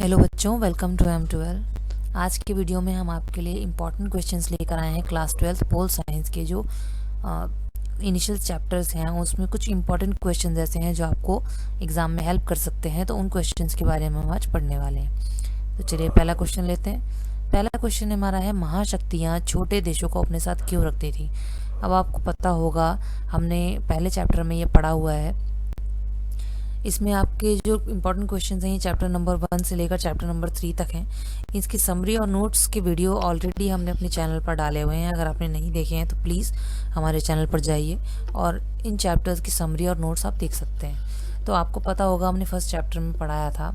Hello बच्चों, welcome to M12। आज के वीडियो में हम आपके लिए इम्पॉर्टेंट क्वेश्चंस लेकर आए हैं क्लास 12 पोल साइंस के जो इनिशियल चैप्टर्स हैं। उसमें कुछ इम्पॉर्टेंट क्वेश्चंस ऐसे हैं जो आपको एग्ज़ाम में हेल्प कर सकते हैं, तो उन क्वेश्चंस के बारे में हम आज पढ़ने वाले हैं। तो चलिए पहला क्वेश्चन लेते हैं। पहला क्वेश्चन हमारा है, महाशक्तियाँ छोटे देशों को अपने साथ क्यों रखती थी। अब आपको पता होगा, हमने पहले चैप्टर में ये पढ़ा हुआ है। इसमें आपके जो इम्पोर्टेंट क्वेश्चंस हैं ये चैप्टर नंबर 1 से लेकर चैप्टर नंबर 3 तक हैं। इसकी समरी और नोट्स के वीडियो ऑलरेडी हमने अपने चैनल पर डाले हुए हैं। अगर आपने नहीं देखे हैं तो प्लीज़ हमारे चैनल पर जाइए और इन चैप्टर्स की समरी और नोट्स आप देख सकते हैं। तो आपको पता होगा, हमने फर्स्ट चैप्टर में पढ़ाया था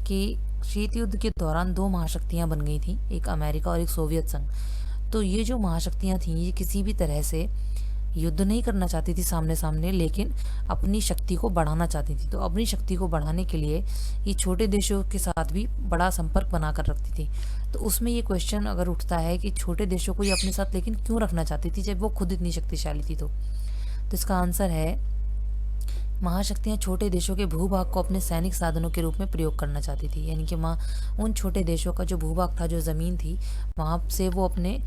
कि शीत युद्ध के दौरान दो महाशक्तियाँ बन गई थी, एक अमेरिका और एक सोवियत संघ। तो ये जो महाशक्तियाँ थीं ये किसी भी तरह से युद्ध नहीं करना चाहती थी सामने सामने, लेकिन अपनी शक्ति को बढ़ाना चाहती थी। तो अपनी शक्ति को बढ़ाने के लिए ये छोटे देशों के साथ भी बड़ा संपर्क बनाकर रखती थी। तो उसमें ये क्वेश्चन अगर उठता है कि छोटे देशों को ये अपने साथ लेकिन क्यों रखना चाहती थी जब वो खुद इतनी शक्तिशाली थी। तो इसका आंसर है, महाशक्तियाँ छोटे देशों के भूभाग को अपने सैनिक साधनों के रूप में प्रयोग करना चाहती थी। यानी कि उन छोटे देशों का जो भूभाग था, जो ज़मीन थी, वहाँ से वो अपने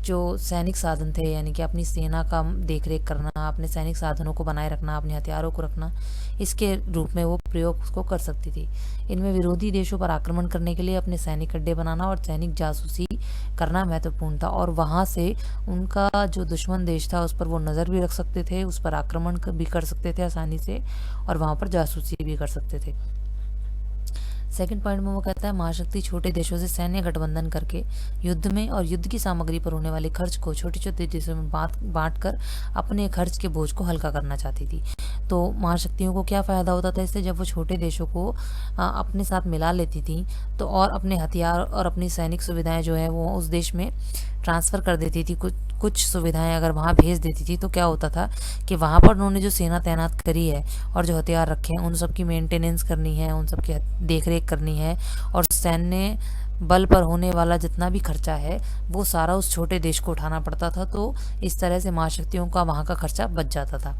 जो सैनिक साधन थे, यानी कि अपनी सेना का देख रेख करना, अपने सैनिक साधनों को बनाए रखना, अपने हथियारों को रखना, इसके रूप में वो प्रयोग उसको कर सकती थी। इनमें विरोधी देशों पर आक्रमण करने के लिए अपने सैनिक अड्डे बनाना और सैनिक जासूसी करना महत्वपूर्ण था। और वहाँ से उनका जो दुश्मन देश था उस पर वो नज़र भी रख सकते थे, उस पर आक्रमण भी कर सकते थे आसानी से, और वहाँ पर जासूसी भी कर सकते थे। सेकंड पॉइंट में वो कहता है, महाशक्ति छोटे देशों से सैन्य गठबंधन करके युद्ध में और युद्ध की सामग्री पर होने वाले खर्च को छोटे छोटे देशों में बांट कर अपने खर्च के बोझ को हल्का करना चाहती थी। तो महाशक्तियों को क्या फ़ायदा होता था इससे, जब वो छोटे देशों को अपने साथ मिला लेती थी तो और अपने हथियार और अपनी सैनिक सुविधाएं जो है वो उस देश में ट्रांसफ़र कर देती थी। कुछ सुविधाएं अगर वहाँ भेज देती थी तो क्या होता था कि वहाँ पर उन्होंने जो सेना तैनात करी है और जो हथियार रखे हैं उन सब की मेंटेनेंस करनी है, उन सब की देख रेख करनी है, और सैन्य बल पर होने वाला जितना भी खर्चा है वो सारा उस छोटे देश को उठाना पड़ता था। तो इस तरह से महाशक्तियों का वहाँ का खर्चा बच जाता था।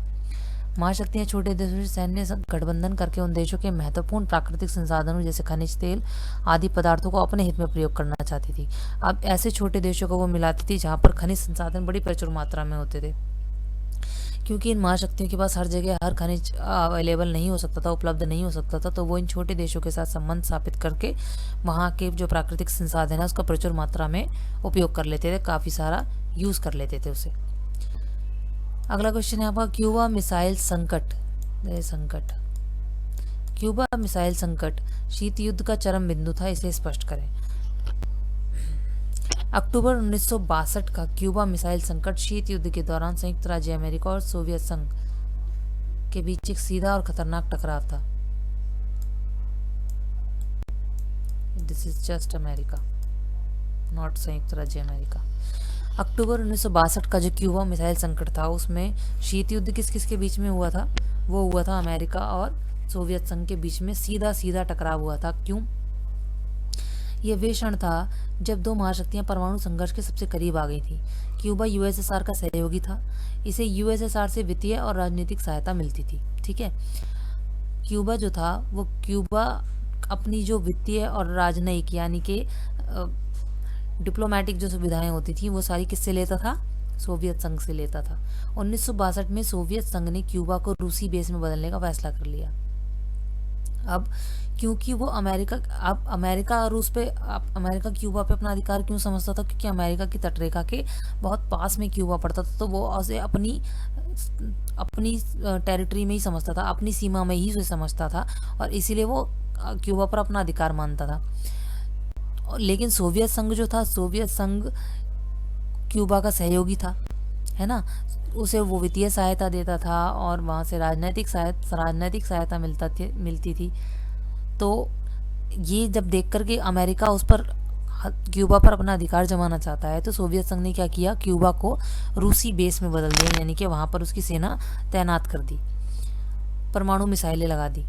महाशक्तियाँ छोटे देशों से सैन्य गठबंधन करके उन देशों के महत्वपूर्ण प्राकृतिक संसाधनों जैसे खनिज तेल आदि पदार्थों को अपने हित में प्रयोग करना चाहती थी। अब ऐसे छोटे देशों को वो मिलाती थी जहाँ पर खनिज संसाधन बड़ी प्रचुर मात्रा में होते थे, क्योंकि इन महाशक्तियों के पास हर जगह हर खनिज अवेलेबल नहीं हो सकता था, उपलब्ध नहीं हो सकता था। तो वो इन छोटे देशों के साथ संबंध स्थापित करके वहाँ के जो प्राकृतिक संसाधन है उसका प्रचुर मात्रा में उपयोग कर लेते थे, काफ़ी सारा यूज़ कर लेते थे उसे। अगला क्वेश्चन है आपका, क्यूबा मिसाइल संकट। क्यूबा मिसाइल संकट शीत युद्ध का चरम बिंदु था, इसे स्पष्ट करें। अक्टूबर 1962 का क्यूबा मिसाइल संकट शीत युद्ध के दौरान संयुक्त राज्य अमेरिका और सोवियत संघ के बीच एक सीधा और खतरनाक टकराव था। This is just America, not संयुक्त राज्य अमेरिका। अक्टूबर 1962 का जो क्यूबा मिसाइल संकट था उसमें शीत युद्ध किस किस के बीच में हुआ था, वो हुआ था अमेरिका और सोवियत संघ के बीच में सीधा सीधा टकराव हुआ था। क्यों? ये वे क्षण था जब दो महाशक्तियां परमाणु संघर्ष के सबसे करीब आ गई थी। क्यूबा यूएसएसआर का सहयोगी था, इसे यूएसएसआर से वित्तीय और राजनीतिक सहायता मिलती थी। ठीक है, क्यूबा जो था वो क्यूबा अपनी जो वित्तीय और राजनयिक यानी कि डिप्लोमेटिक जो सुविधाएं होती थी वो सारी किससे लेता था? सोवियत संघ से लेता था। 1962 में सोवियत संघ ने क्यूबा को रूसी बेस में बदलने का फैसला कर लिया। अब क्योंकि वो अमेरिका क्यूबा पे अपना अधिकार क्यों समझता था? क्योंकि अमेरिका की तटरेखा के बहुत पास में क्यूबा पड़ता था, तो वो उसे अपनी टेरिटरी में ही समझता था, अपनी सीमा में ही उसे समझता था, और इसीलिए वो क्यूबा पर अपना अधिकार मानता था। लेकिन सोवियत संघ जो था, सोवियत संघ क्यूबा का सहयोगी था, है ना, उसे वो वित्तीय सहायता देता था और वहाँ से राजनीतिक सहायता मिलती थी। तो ये जब देख कर के अमेरिका उस पर क्यूबा पर अपना अधिकार जमाना चाहता है, तो सोवियत संघ ने क्या किया? क्यूबा को रूसी बेस में बदल दिया, यानी कि वहाँ पर उसकी सेना तैनात कर दी, परमाणु मिसाइलें लगा दी।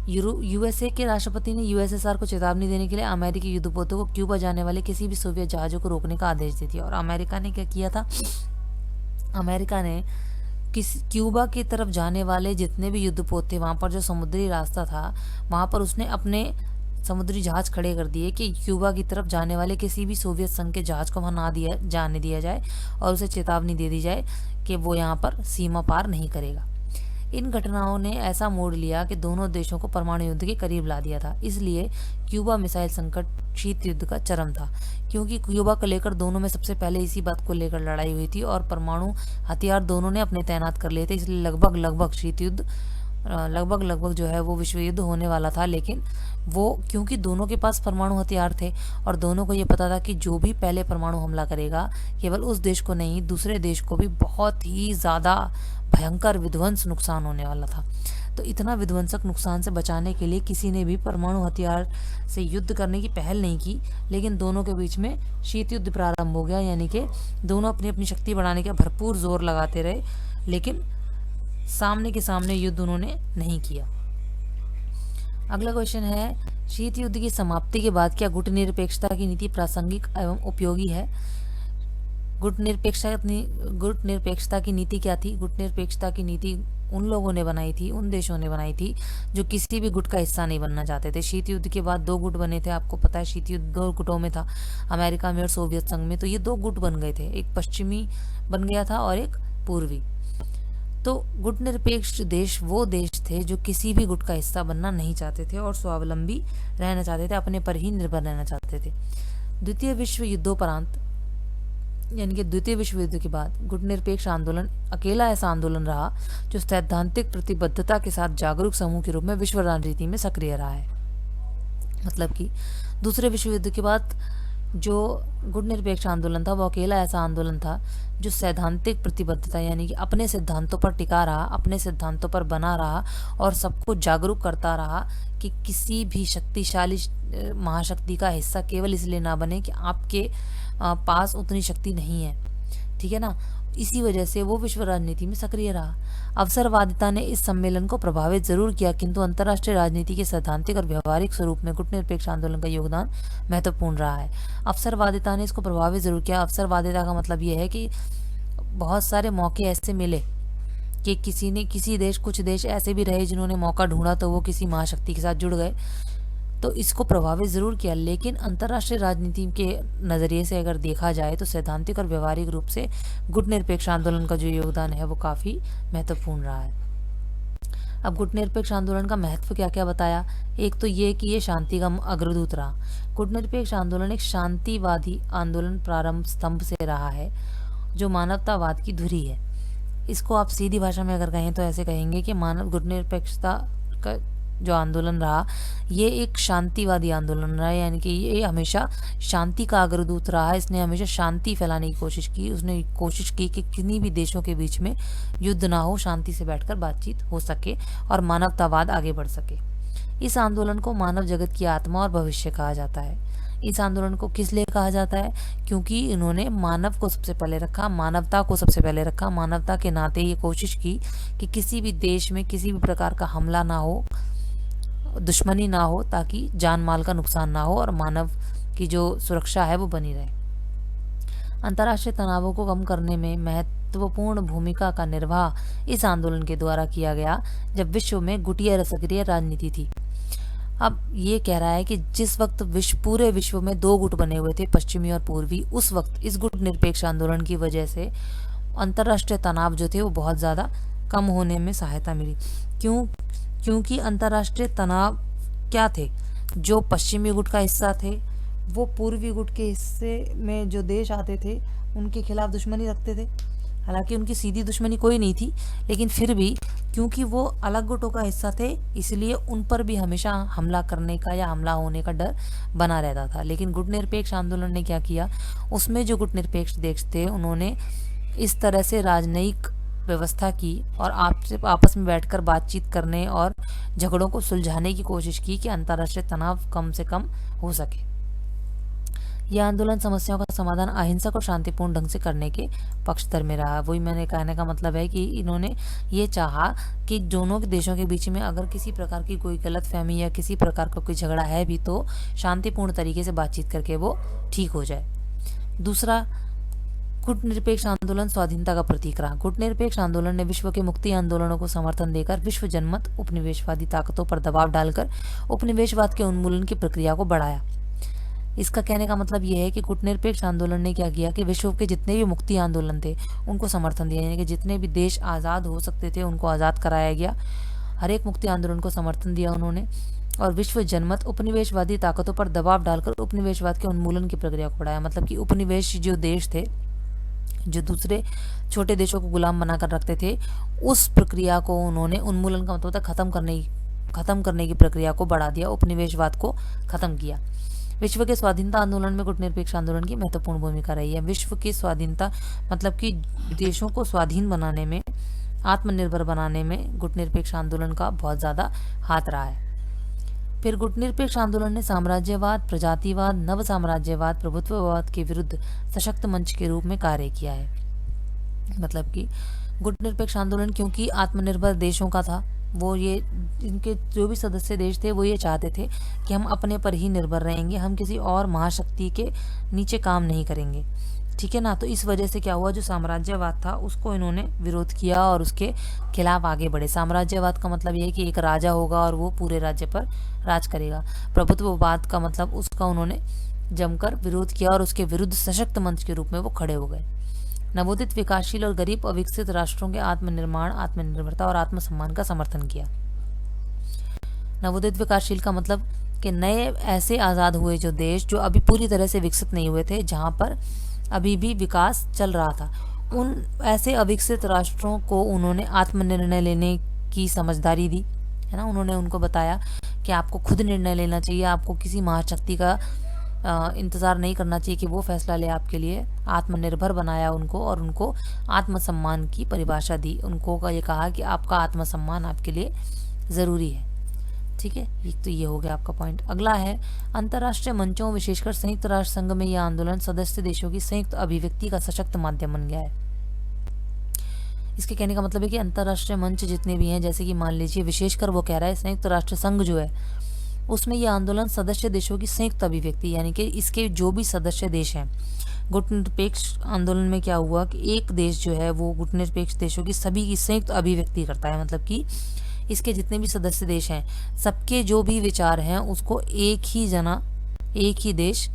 यूएसए के राष्ट्रपति ने यूएसएसआर को चेतावनी देने के लिए अमेरिकी युद्धपोतों को क्यूबा जाने वाले किसी भी सोवियत जहाज़ों को रोकने का आदेश दे दिया। और अमेरिका ने क्या किया था? अमेरिका ने क्यूबा की तरफ जाने वाले जितने भी युद्धपोत थे, वहाँ पर जो समुद्री रास्ता था वहाँ पर उसने अपने समुद्री जहाज खड़े कर दिए कि क्यूबा की तरफ जाने वाले किसी भी सोवियत संघ के जहाज को वहाँ ना जाने दिया जाए और उसे चेतावनी दे दी जाए कि वो यहाँ पर सीमा पार नहीं करेगा। इन घटनाओं ने ऐसा मोड़ लिया कि दोनों देशों को परमाणु युद्ध के करीब ला दिया था। इसलिए क्यूबा मिसाइल संकट शीत युद्ध का चरम था, क्योंकि क्यूबा को लेकर दोनों में सबसे पहले इसी बात को लेकर लड़ाई हुई थी और परमाणु हथियार दोनों ने अपने तैनात कर लिए थे। इसलिए लगभग शीत युद्ध लगभग जो है वो विश्व युद्ध होने वाला था। लेकिन वो क्योंकि दोनों के पास परमाणु हथियार थे और दोनों को ये पता था कि जो भी पहले परमाणु हमला करेगा केवल उस देश को नहीं, दूसरे देश को भी बहुत ही ज़्यादा भयंकर विध्वंस नुकसान होने वाला था। तो इतना विध्वंसक नुकसान से बचाने के लिए किसी ने भी परमाणु हथियार से युद्ध करने की पहल नहीं की। लेकिन दोनों के बीच में शीत युद्ध प्रारंभ हो गया, यानी कि दोनों अपनी अपनी शक्ति बढ़ाने का भरपूर जोर लगाते रहे, लेकिन सामने के सामने युद्ध उन्होंने नहीं किया। अगला क्वेश्चन है, शीत युद्ध की समाप्ति के बाद क्या गुटनिरपेक्षता की नीति प्रासंगिक एवं उपयोगी है? गुटनिरपेक्षता की नीति क्या थी? गुटनिरपेक्षता की नीति उन लोगों ने बनाई थी, उन देशों ने बनाई थी जो किसी भी गुट का हिस्सा नहीं बनना चाहते थे। शीत युद्ध के बाद 2 गुट बने थे, आपको पता है। शीत युद्ध 2 गुटों में था, अमेरिका में और सोवियत संघ में। तो ये 2 गुट बन गए थे, एक पश्चिमी बन गया था और एक पूर्वी। तो गुटनिरपेक्ष देश वो देश थे जो किसी भी गुट का हिस्सा बनना नहीं चाहते थे और स्वावलंबी रहना चाहते थे, अपने पर ही निर्भर रहना चाहते थे। द्वितीय विश्व युद्धोपरांत यानी कि द्वितीय विश्व युद्ध के बाद गुटनिरपेक्ष आंदोलन अकेला ऐसा आंदोलन रहा जो सैद्धांतिक प्रतिबद्धता के साथ जागरूक समूह के रूप में विश्व राजनीति में सक्रिय रहा है। मतलब कि दूसरे विश्व युद्ध के बाद जो गुटनिरपेक्ष आंदोलन था वो अकेला ऐसा आंदोलन था जो सैद्धांतिक प्रतिबद्धता यानी कि अपने सिद्धांतों पर टिका रहा, अपने सिद्धांतों पर बना रहा और सबको जागरूक करता रहा कि किसी भी शक्तिशाली महाशक्ति का हिस्सा केवल इसलिए ना बने कि आपके पास उतनी शक्ति नहीं है, ठीक है ना। इसी वजह से वो विश्व राजनीति में सक्रिय रहा। अवसरवादिता ने इस सम्मेलन को प्रभावित जरूर किया, किंतु अंतर्राष्ट्रीय राजनीति के सैद्धांतिक और व्यवहारिक स्वरूप में गुटनिरपेक्ष आंदोलन का योगदान महत्वपूर्ण रहा है। अवसरवादिता ने इसको प्रभावित जरूर किया। अवसरवादिता का मतलब ये है कि बहुत सारे मौके ऐसे मिले कि कुछ देश ऐसे भी रहे जिन्होंने मौका ढूंढा तो वो किसी महाशक्ति के साथ जुड़ गए, तो इसको प्रभावित जरूर किया। लेकिन अंतर्राष्ट्रीय राजनीति के नज़रिए से अगर देखा जाए तो सैद्धांतिक और व्यवहारिक रूप से गुटनिरपेक्ष आंदोलन का जो योगदान है वो काफ़ी महत्वपूर्ण रहा है। अब गुटनिरपेक्ष आंदोलन का महत्व क्या क्या बताया। एक तो ये कि ये शांति का अग्रदूत रहा। गुटनिरपेक्ष आंदोलन एक शांतिवादी आंदोलन प्रारंभ स्तंभ से रहा है जो मानवतावाद की धुरी है। इसको आप सीधी भाषा में अगर कहें तो ऐसे कहेंगे कि मानव गुटनिरपेक्षता का जो आंदोलन रहा ये एक शांतिवादी आंदोलन रहा, यानी कि ये हमेशा शांति का अग्रदूत रहा है। इसने हमेशा शांति फैलाने की कोशिश की। उसने कोशिश की कि किन्हीं भी देशों के बीच में युद्ध ना हो, शांति से बैठकर बातचीत हो सके और मानवतावाद आगे बढ़ सके। इस आंदोलन को मानव जगत की आत्मा और भविष्य कहा जाता है। इस आंदोलन को किस लिए कहा जाता है? क्योंकि इन्होंने मानव को सबसे पहले रखा, मानवता को सबसे पहले रखा। मानवता के नाते ये कोशिश की कि किसी भी देश में किसी भी प्रकार का हमला ना हो, दुश्मनी ना हो, ताकि जान माल का नुकसान ना हो और मानव की जो सुरक्षा है वो बनी रहे। अंतर्राष्ट्रीय तनावों को कम करने में महत्वपूर्ण भूमिका का निर्वाह इस आंदोलन के द्वारा किया गया जब विश्व में गुटिया सक्रिय राजनीति थी। अब ये कह रहा है कि जिस वक्त पूरे विश्व में 2 गुट बने हुए थे, पश्चिमी और पूर्वी, उस वक्त इस गुट निरपेक्ष आंदोलन की वजह से अंतर्राष्ट्रीय तनाव जो थे वो बहुत ज़्यादा कम होने में सहायता मिली। क्योंकि अंतर्राष्ट्रीय तनाव क्या थे? जो पश्चिमी गुट का हिस्सा थे वो पूर्वी गुट के हिस्से में जो देश आते थे उनके खिलाफ दुश्मनी रखते थे। हालांकि उनकी सीधी दुश्मनी कोई नहीं थी, लेकिन फिर भी क्योंकि वो अलग गुटों का हिस्सा थे इसलिए उन पर भी हमेशा हमला करने का या हमला होने का डर बना रहता था। लेकिन गुटनिरपेक्ष आंदोलन ने क्या किया, उसमें जो गुटनिरपेक्ष देश थे उन्होंने इस तरह से राजनयिक व्यवस्था की और आपस में बैठकर बातचीत करने और झगड़ों को सुलझाने की कोशिश की कि अंतर्राष्ट्रीय तनाव कम से कम हो सके। यह आंदोलन समस्याओं का समाधान अहिंसक और शांतिपूर्ण ढंग से करने के पक्षधर में रहा। वही मैंने कहने का मतलब है कि इन्होंने ये चाहा कि दोनों के देशों के बीच में अगर किसी प्रकार की कोई गलतफहमी या किसी प्रकार का कोई झगड़ा है भी तो शांतिपूर्ण तरीके से बातचीत करके वो ठीक हो जाए। दूसरा, गुटनिरपेक्ष आंदोलन स्वाधीनता का प्रतीक रहा। गुटनिरपेक्ष आंदोलन ने विश्व के मुक्ति आंदोलनों को समर्थन देकर विश्व जनमत उपनिवेशवादी ताकतों पर दबाव डालकर उपनिवेशवाद के उन्मूलन की प्रक्रिया को बढ़ाया। इसका कहने का मतलब यह है कि गुटनिरपेक्ष आंदोलन ने क्या किया कि विश्व के जितने भी मुक्ति आंदोलन थे उनको समर्थन दिया, यानी कि जितने भी देश आज़ाद हो सकते थे उनको आज़ाद कराया गया। हर एक मुक्ति आंदोलन को समर्थन दिया उन्होंने, और विश्व जनमत उपनिवेशवादी ताकतों पर दबाव डालकर उपनिवेशवाद के उन्मूलन की प्रक्रिया को बढ़ाया। मतलब कि उपनिवेश जो देश थे, जो दूसरे छोटे देशों को गुलाम बनाकर रखते थे, उस प्रक्रिया को उन्होंने, उन्मूलन का मतलब खत्म करने की प्रक्रिया को बढ़ा दिया, उपनिवेशवाद को खत्म किया। विश्व के स्वाधीनता आंदोलन में गुटनिरपेक्ष आंदोलन की महत्वपूर्ण भूमिका रही है। विश्व की स्वाधीनता मतलब कि देशों को स्वाधीन बनाने में, आत्मनिर्भर बनाने में गुटनिरपेक्ष आंदोलन का बहुत ज़्यादा हाथ रहा है। फिर गुटनिरपेक्ष आंदोलन ने साम्राज्यवाद, प्रजातिवाद, नव साम्राज्यवाद, प्रभुत्ववाद के विरुद्ध सशक्त मंच के रूप में कार्य किया है। मतलब कि गुटनिरपेक्ष आंदोलन क्योंकि आत्मनिर्भर देशों का था, वो ये, इनके जो भी सदस्य देश थे वो ये चाहते थे कि हम अपने पर ही निर्भर रहेंगे, हम किसी और महाशक्ति के नीचे काम नहीं करेंगे, ठीक है ना। तो इस वजह से क्या हुआ, जो साम्राज्यवाद था उसको इन्होंने विरोध किया और उसके खिलाफ आगे बढ़े। साम्राज्यवाद का मतलब ये है कि एक राजा होगा और वो पूरे राज्य पर राज करेगा। प्रभुत्ववाद का मतलब उसका उन्होंने जमकर विरोध किया और उसके विरुद्ध सशक्त मंच के रूप में वो खड़े हो गए। नवोदित, विकासशील और गरीब अविकसित राष्ट्रों के आत्मनिर्माण, आत्मनिर्भरता और आत्मसम्मान का समर्थन किया। नवोदित विकासशील का मतलब कि नए ऐसे आज़ाद हुए जो देश जो अभी पूरी तरह से विकसित नहीं हुए थे, जहाँ पर अभी भी विकास चल रहा था, उन ऐसे अविकसित राष्ट्रों को उन्होंने आत्मनिर्णय लेने की समझदारी दी, है ना। उन्होंने उनको बताया कि आपको खुद निर्णय लेना चाहिए, आपको किसी महाशक्ति का इंतज़ार नहीं करना चाहिए कि वो फैसला ले आपके लिए। आत्मनिर्भर बनाया उनको और उनको आत्मसम्मान की परिभाषा दी। उनको ये कहा कि आपका आत्मसम्मान आपके लिए ज़रूरी है, ठीक है। तो ये हो गया आपका पॉइंट। अगला है अंतर्राष्ट्रीय मंचों, विशेषकर संयुक्त राष्ट्र संघ में यह आंदोलन सदस्य देशों की संयुक्त अभिव्यक्ति का सशक्त माध्यम बन गया है। इसके कहने का मतलब है कि अंतर्राष्ट्रीय मंच जितने भी हैं, जैसे कि मान लीजिए विशेषकर वो कह रहा है संयुक्त राष्ट्र संघ जो है उसमें यह आंदोलन सदस्य देशों की संयुक्त अभिव्यक्ति, यानी कि इसके जो भी सदस्य देश हैं। गुटनिरपेक्ष आंदोलन में क्या हुआ कि एक देश जो है वो गुटनिरपेक्ष देशों की सभी की संयुक्त अभिव्यक्ति करता है। मतलब कि इसके जितने भी सदस्य देश हैं, सबके जो भी विचार हैं उसको एक ही देश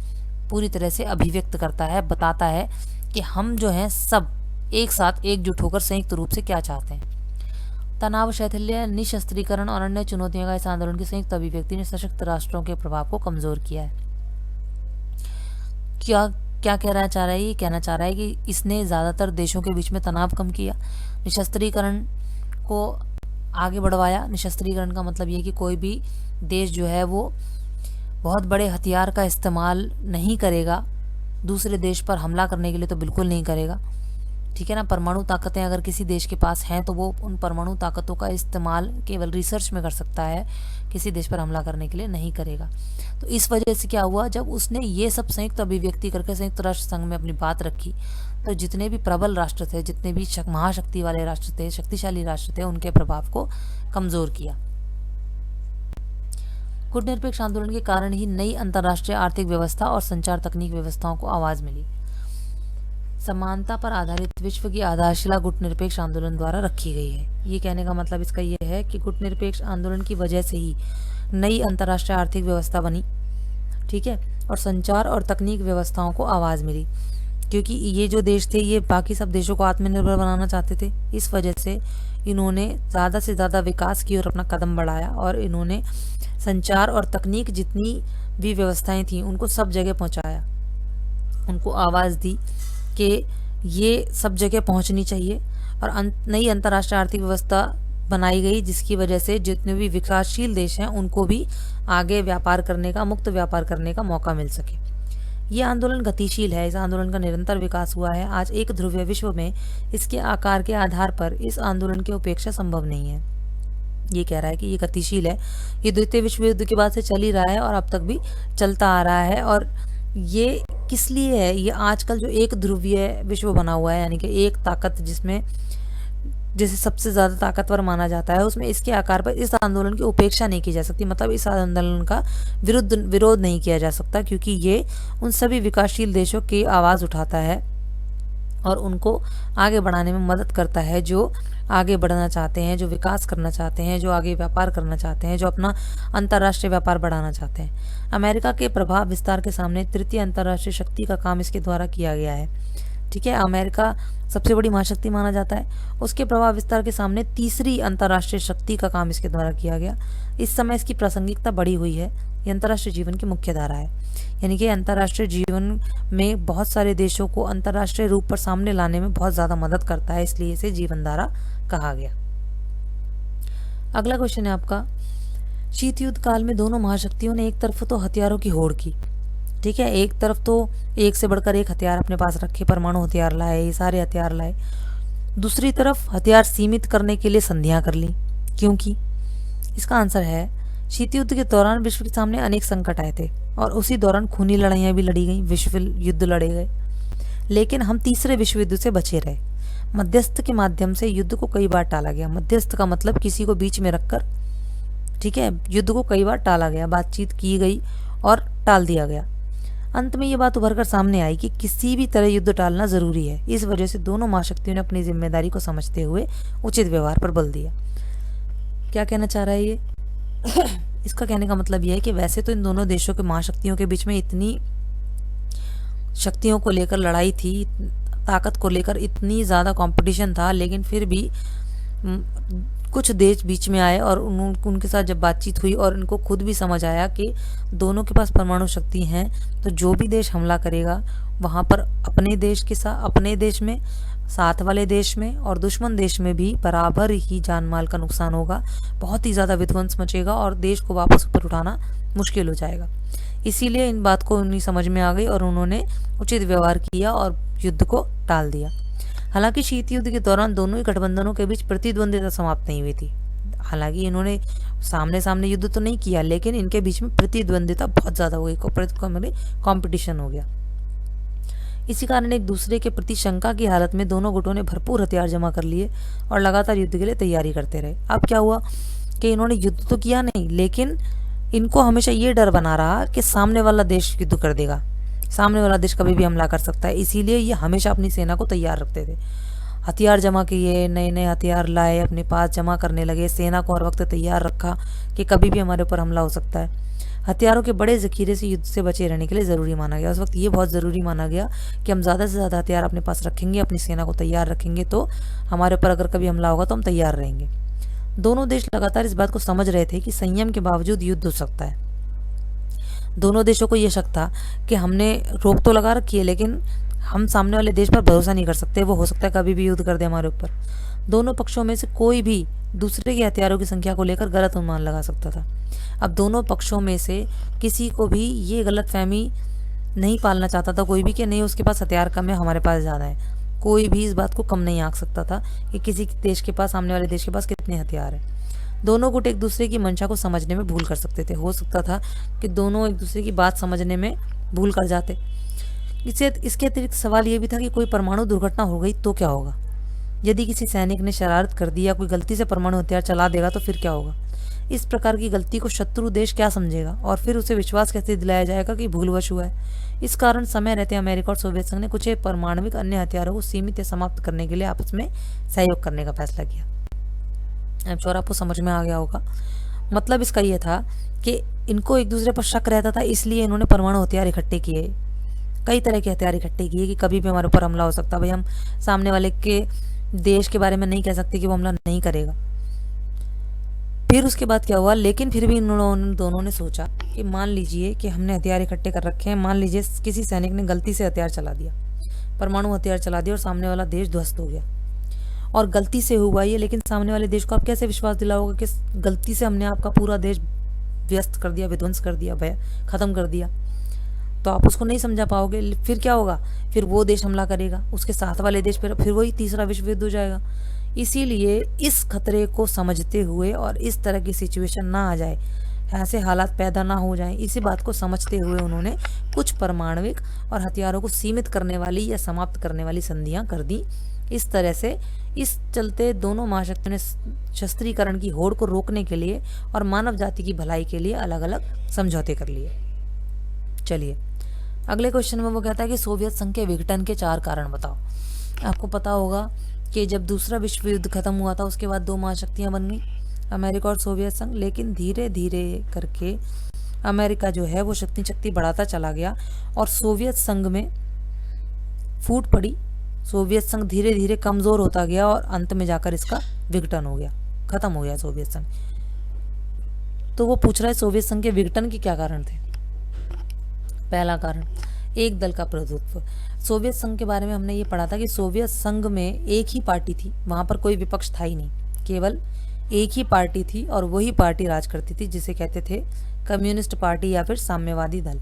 पूरी तरह से अभिव्यक्त करता है, बताता है कि हम जो हैं सब एक साथ एकजुट होकर संयुक्त रूप से क्या चाहते हैं। तनाव, शैथिल्य, निशस्त्रीकरण और अन्य चुनौतियों का इस आंदोलन की संयुक्त अभिव्यक्ति ने सशक्त राष्ट्रों के प्रभाव को कमजोर किया है। क्या कहना चाह रहा है, ये कहना चाह रहा है कि इसने ज़्यादातर देशों के बीच में तनाव कम किया, निशस्त्रीकरण को आगे बढ़वाया। निशस्त्रीकरण का मतलब ये कि कोई भी देश जो है वो बहुत बड़े हथियार का इस्तेमाल नहीं करेगा, दूसरे देश पर हमला करने के लिए तो बिल्कुल नहीं करेगा, ठीक है ना। परमाणु ताकतें अगर किसी देश के पास हैं तो वो उन परमाणु ताकतों का इस्तेमाल केवल रिसर्च में कर सकता है, किसी देश पर हमला करने के लिए नहीं करेगा। तो इस वजह से क्या हुआ, जब उसने ये सब संयुक्त अभिव्यक्ति करके संयुक्त राष्ट्र संघ में अपनी बात रखी, तो जितने भी प्रबल राष्ट्र थे, जितने भी महाशक्ति वाले राष्ट्र थे, शक्तिशाली राष्ट्र थे, उनके प्रभाव को कमजोर किया। गुटनिरपेक्ष आंदोलन के कारण ही नई अंतर्राष्ट्रीय आर्थिक व्यवस्था और संचार तकनीक व्यवस्थाओं को आवाज मिली। समानता पर आधारित विश्व की आधारशिला गुटनिरपेक्ष आंदोलन द्वारा रखी गई है। ये कहने का मतलब इसका ये है कि गुटनिरपेक्ष आंदोलन की वजह से ही नई अंतर्राष्ट्रीय आर्थिक व्यवस्था बनी, ठीक है, और संचार और तकनीक व्यवस्थाओं को आवाज़ मिली, क्योंकि ये जो देश थे ये बाकी सब देशों को आत्मनिर्भर बनाना चाहते थे। इस वजह से इन्होंने ज़्यादा से ज़्यादा विकास की ओर अपना कदम बढ़ाया और इन्होंने संचार और तकनीक जितनी भी व्यवस्थाएं थी उनको सब जगह पहुंचाया, उनको आवाज़ दी कि ये सब जगह पहुंचनी चाहिए। और नई अंतर्राष्ट्रीय आर्थिक व्यवस्था बनाई गई, जिसकी वजह से जितने भी विकासशील देश हैं उनको भी आगे व्यापार करने का, मुक्त व्यापार करने का मौका मिल सके। ये आंदोलन गतिशील है, इस आंदोलन का निरंतर विकास हुआ है। आज एक ध्रुवीय विश्व में इसके आकार के आधार पर इस आंदोलन की उपेक्षा संभव नहीं है। ये कह रहा है कि ये गतिशील है, ये द्वितीय विश्व युद्ध के बाद से चल ही रहा है और अब तक भी चलता आ रहा है। और ये किस लिए है, ये आजकल जो एक ध्रुवीय विश्व बना हुआ है, यानी कि एक ताकत जिसमें जिसे सबसे ज़्यादा ताकतवर माना जाता है, उसमें इसके आकार पर इस आंदोलन की उपेक्षा नहीं की जा सकती, मतलब इस आंदोलन का विरोध नहीं किया जा सकता, क्योंकि ये उन सभी विकासशील देशों की आवाज़ उठाता है और उनको आगे बढ़ाने में मदद करता है, जो आगे बढ़ना चाहते हैं, जो विकास करना चाहते हैं, जो आगे व्यापार करना चाहते हैं, जो अपना अंतर्राष्ट्रीय व्यापार बढ़ाना चाहते हैं। अमेरिका के प्रभाव विस्तार के सामने तृतीय अंतर्राष्ट्रीय शक्ति का काम इसके द्वारा किया गया है। ठीक है, अमेरिका सबसे बड़ी महाशक्ति माना जाता है, उसके प्रभाव विस्तार के सामने तीसरी अंतर्राष्ट्रीय शक्ति का काम इसके द्वारा किया गया। इस समय इसकी प्रासंगिकता बढ़ी हुई है, ये अंतर्राष्ट्रीय जीवन की मुख्य धारा है। यानी कि अंतर्राष्ट्रीय जीवन में बहुत सारे देशों को अंतर्राष्ट्रीय रूप पर सामने लाने में बहुत ज़्यादा मदद करता है, इसलिए इसे जीवन धारा कहा गया। अगला क्वेश्चन है आपका, शीत युद्ध काल में दोनों महाशक्तियों ने एक तरफ तो हथियारों की होड़ की, ठीक है, एक तरफ तो एक से बढ़कर एक हथियार अपने पास रखे, परमाणु हथियार लाए, ये सारे हथियार लाए। दूसरी तरफ हथियार सीमित करने के लिए संधियां कर ली। क्योंकि इसका आंसर है, शीत युद्ध के दौरान विश्व के सामने अनेक संकट आए थे और उसी दौरान खूनी लड़ाइयाँ भी लड़ी गई, विश्व युद्ध लड़े गए, लेकिन हम तीसरे विश्व युद्ध से बचे रहे। मध्यस्थ के माध्यम से युद्ध को कई बार टाला गया। मध्यस्थ का मतलब किसी को बीच में रखकर, ठीक है, युद्ध को कई बार टाला गया, बातचीत की गई और टाल दिया गया। अंत में ये बात उभर कर सामने आई कि किसी भी तरह युद्ध टालना जरूरी है। इस वजह से दोनों महाशक्तियों ने अपनी जिम्मेदारी को समझते हुए उचित व्यवहार पर बल दिया। क्या कहना चाह रहा है ये? इसका कहने का मतलब यह है कि वैसे तो इन दोनों देशों के महाशक्तियों के बीच में इतनी शक्तियों को लेकर लड़ाई थी, ताकत को लेकर इतनी ज़्यादा कंपटीशन था, लेकिन फिर भी कुछ देश बीच में आए और उनके साथ जब बातचीत हुई और उनको खुद भी समझ आया कि दोनों के पास परमाणु शक्ति हैं, तो जो भी देश हमला करेगा वहाँ पर अपने देश के साथ, अपने देश में, साथ वाले देश में और दुश्मन देश में भी बराबर ही जान माल का नुकसान होगा, बहुत ही ज़्यादा विध्वंस मचेगा और देश को वापस ऊपर उठाना मुश्किल हो जाएगा। इसीलिए इन बात को उन्हें समझ में आ गई और उन्होंने उचित व्यवहार किया और युद्ध को टाल दिया। हालांकि शीत युद्ध के दौरान दोनों ही गठबंधनों के बीच प्रतिद्वंदिता समाप्त नहीं हुई थी। हालांकि इन्होंने सामने सामने युद्ध तो नहीं किया, लेकिन इनके बीच में प्रतिद्वंदिता बहुत ज़्यादा हुई, कॉम्पिटिशन हो गया। इसी कारण एक दूसरे के प्रति शंका की हालत में दोनों गुटों ने भरपूर हथियार जमा कर लिए और लगातार युद्ध के लिए तैयारी करते रहे। अब क्या हुआ कि इन्होंने युद्ध तो किया नहीं, लेकिन इनको हमेशा ये डर बना रहा कि सामने वाला देश युद्ध कर देगा, सामने वाला देश कभी भी हमला कर सकता है। इसीलिए ये हमेशा अपनी सेना को तैयार रखते थे, हथियार जमा किए, नए नए हथियार लाए, अपने पास जमा करने लगे, सेना को हर वक्त तैयार रखा कि कभी भी हमारे ऊपर हमला हो सकता है। हथियारों के बड़े जखीरे से युद्ध से बचे रहने के लिए ज़रूरी माना गया। उस वक्त ये बहुत ज़रूरी माना गया कि हम ज़्यादा से ज़्यादा हथियार अपने पास रखेंगे, अपनी सेना को तैयार रखेंगे, तो हमारे ऊपर अगर कभी हमला होगा तो हम तैयार रहेंगे। दोनों देश लगातार इस बात को समझ रहे थे कि संयम के बावजूद युद्ध हो सकता है। दोनों देशों को ये शक था कि हमने रोक तो लगा रखी है, लेकिन हम सामने वाले देश पर भरोसा नहीं कर सकते, वो हो सकता है कभी भी युद्ध कर दे हमारे ऊपर। दोनों पक्षों में से कोई भी दूसरे के हथियारों की संख्या को लेकर गलत अनुमान लगा सकता था। अब दोनों पक्षों में से किसी को भी ये गलतफहमी नहीं पालना चाहता था कोई भी कि नहीं उसके पास हथियार कम है, हमारे पास ज़्यादा है। कोई भी इस बात को कम नहीं आंक सकता था कि किसी देश के पास, सामने वाले देश के पास कितने हथियार हैं। दोनों गुट एक दूसरे की मंशा को समझने में भूल कर सकते थे। हो सकता था कि दोनों एक दूसरे की बात समझने में भूल कर जाते। इसके अतिरिक्त सवाल ये भी था कि कोई परमाणु दुर्घटना हो गई तो क्या होगा। यदि किसी सैनिक ने शरारत कर दी या कोई गलती से परमाणु हथियार चला देगा तो फिर क्या होगा। इस प्रकार की गलती को शत्रु देश क्या समझेगा और फिर उसे विश्वास कैसे दिलाया जाएगा कि भूलवश हुआ है। इस कारण समय रहते अमेरिका और सोवियत संघ ने कुछ परमाणविक अन्य हथियारों को सीमित या समाप्त करने के लिए आपस में सहयोग करने का फैसला किया। अब चोर आपको समझ में आ गया होगा। मतलब इसका ये था कि इनको एक दूसरे पर शक रहता था, इसलिए इन्होंने परमाणु हथियार इकट्ठे किए, कई तरह के हथियार इकट्ठे किए कि कभी भी हमारे ऊपर हमला हो सकता है। भाई हम सामने वाले के देश के बारे में नहीं कह सकते कि वो हमला नहीं करेगा। फिर उसके बाद क्या हुआ, लेकिन फिर भी इन दोनों ने सोचा कि मान लीजिए कि हमने हथियार इकट्ठे कर रखे हैं, मान लीजिए किसी सैनिक ने गलती से हथियार चला दिया, परमाणु हथियार चला दिया और सामने वाला देश ध्वस्त हो गया। और गलती से हुआ ये, लेकिन सामने वाले देश को आप कैसे विश्वास दिलाओगे कि गलती से हमने आपका पूरा देश व्यस्त कर दिया, विध्वंस कर दिया, खत्म कर दिया, तो आप उसको नहीं समझा पाओगे। फिर क्या होगा, फिर वो देश हमला करेगा, उसके साथ वाले देश पर फिर वही तीसरा विश्व युद्ध हो जाएगा। इसीलिए इस खतरे को समझते हुए और इस तरह की सिचुएशन ना आ जाए, ऐसे हालात पैदा ना हो जाएं, इसी बात को समझते हुए उन्होंने कुछ परमाणविक और हथियारों को सीमित करने वाली या समाप्त करने वाली संधियां कर दी। इस तरह से इस चलते दोनों महाशक्तियों ने शस्त्रीकरण की होड़ को रोकने के लिए और मानव जाति की भलाई के लिए अलग अलग समझौते कर लिए। चलिए अगले क्वेश्चन में वो कहता है कि सोवियत संघ के विघटन के 4 कारण बताओ। आपको पता होगा कि जब दूसरा विश्व युद्ध खत्म हुआ था उसके बाद दो महाशक्तियां बन गई, अमेरिका और सोवियत संघ। लेकिन धीरे धीरे करके अमेरिका जो है वो शक्ति बढ़ाता चला गया और सोवियत संघ में फूट पड़ी। सोवियत संघ धीरे धीरे कमजोर होता गया और अंत में जाकर इसका विघटन हो गया, खत्म हो गया सोवियत संघ। तो वो पूछ रहा है सोवियत संघ के विघटन के क्या कारण थे। पहला कारण, एक दल का प्रभुत्व। सोवियत संघ के बारे में हमने ये पढ़ा था कि सोवियत संघ में एक ही पार्टी थी, वहां पर कोई विपक्ष था ही नहीं, केवल एक ही पार्टी थी और वही पार्टी राज करती थी, जिसे कहते थे कम्युनिस्ट पार्टी या फिर साम्यवादी दल।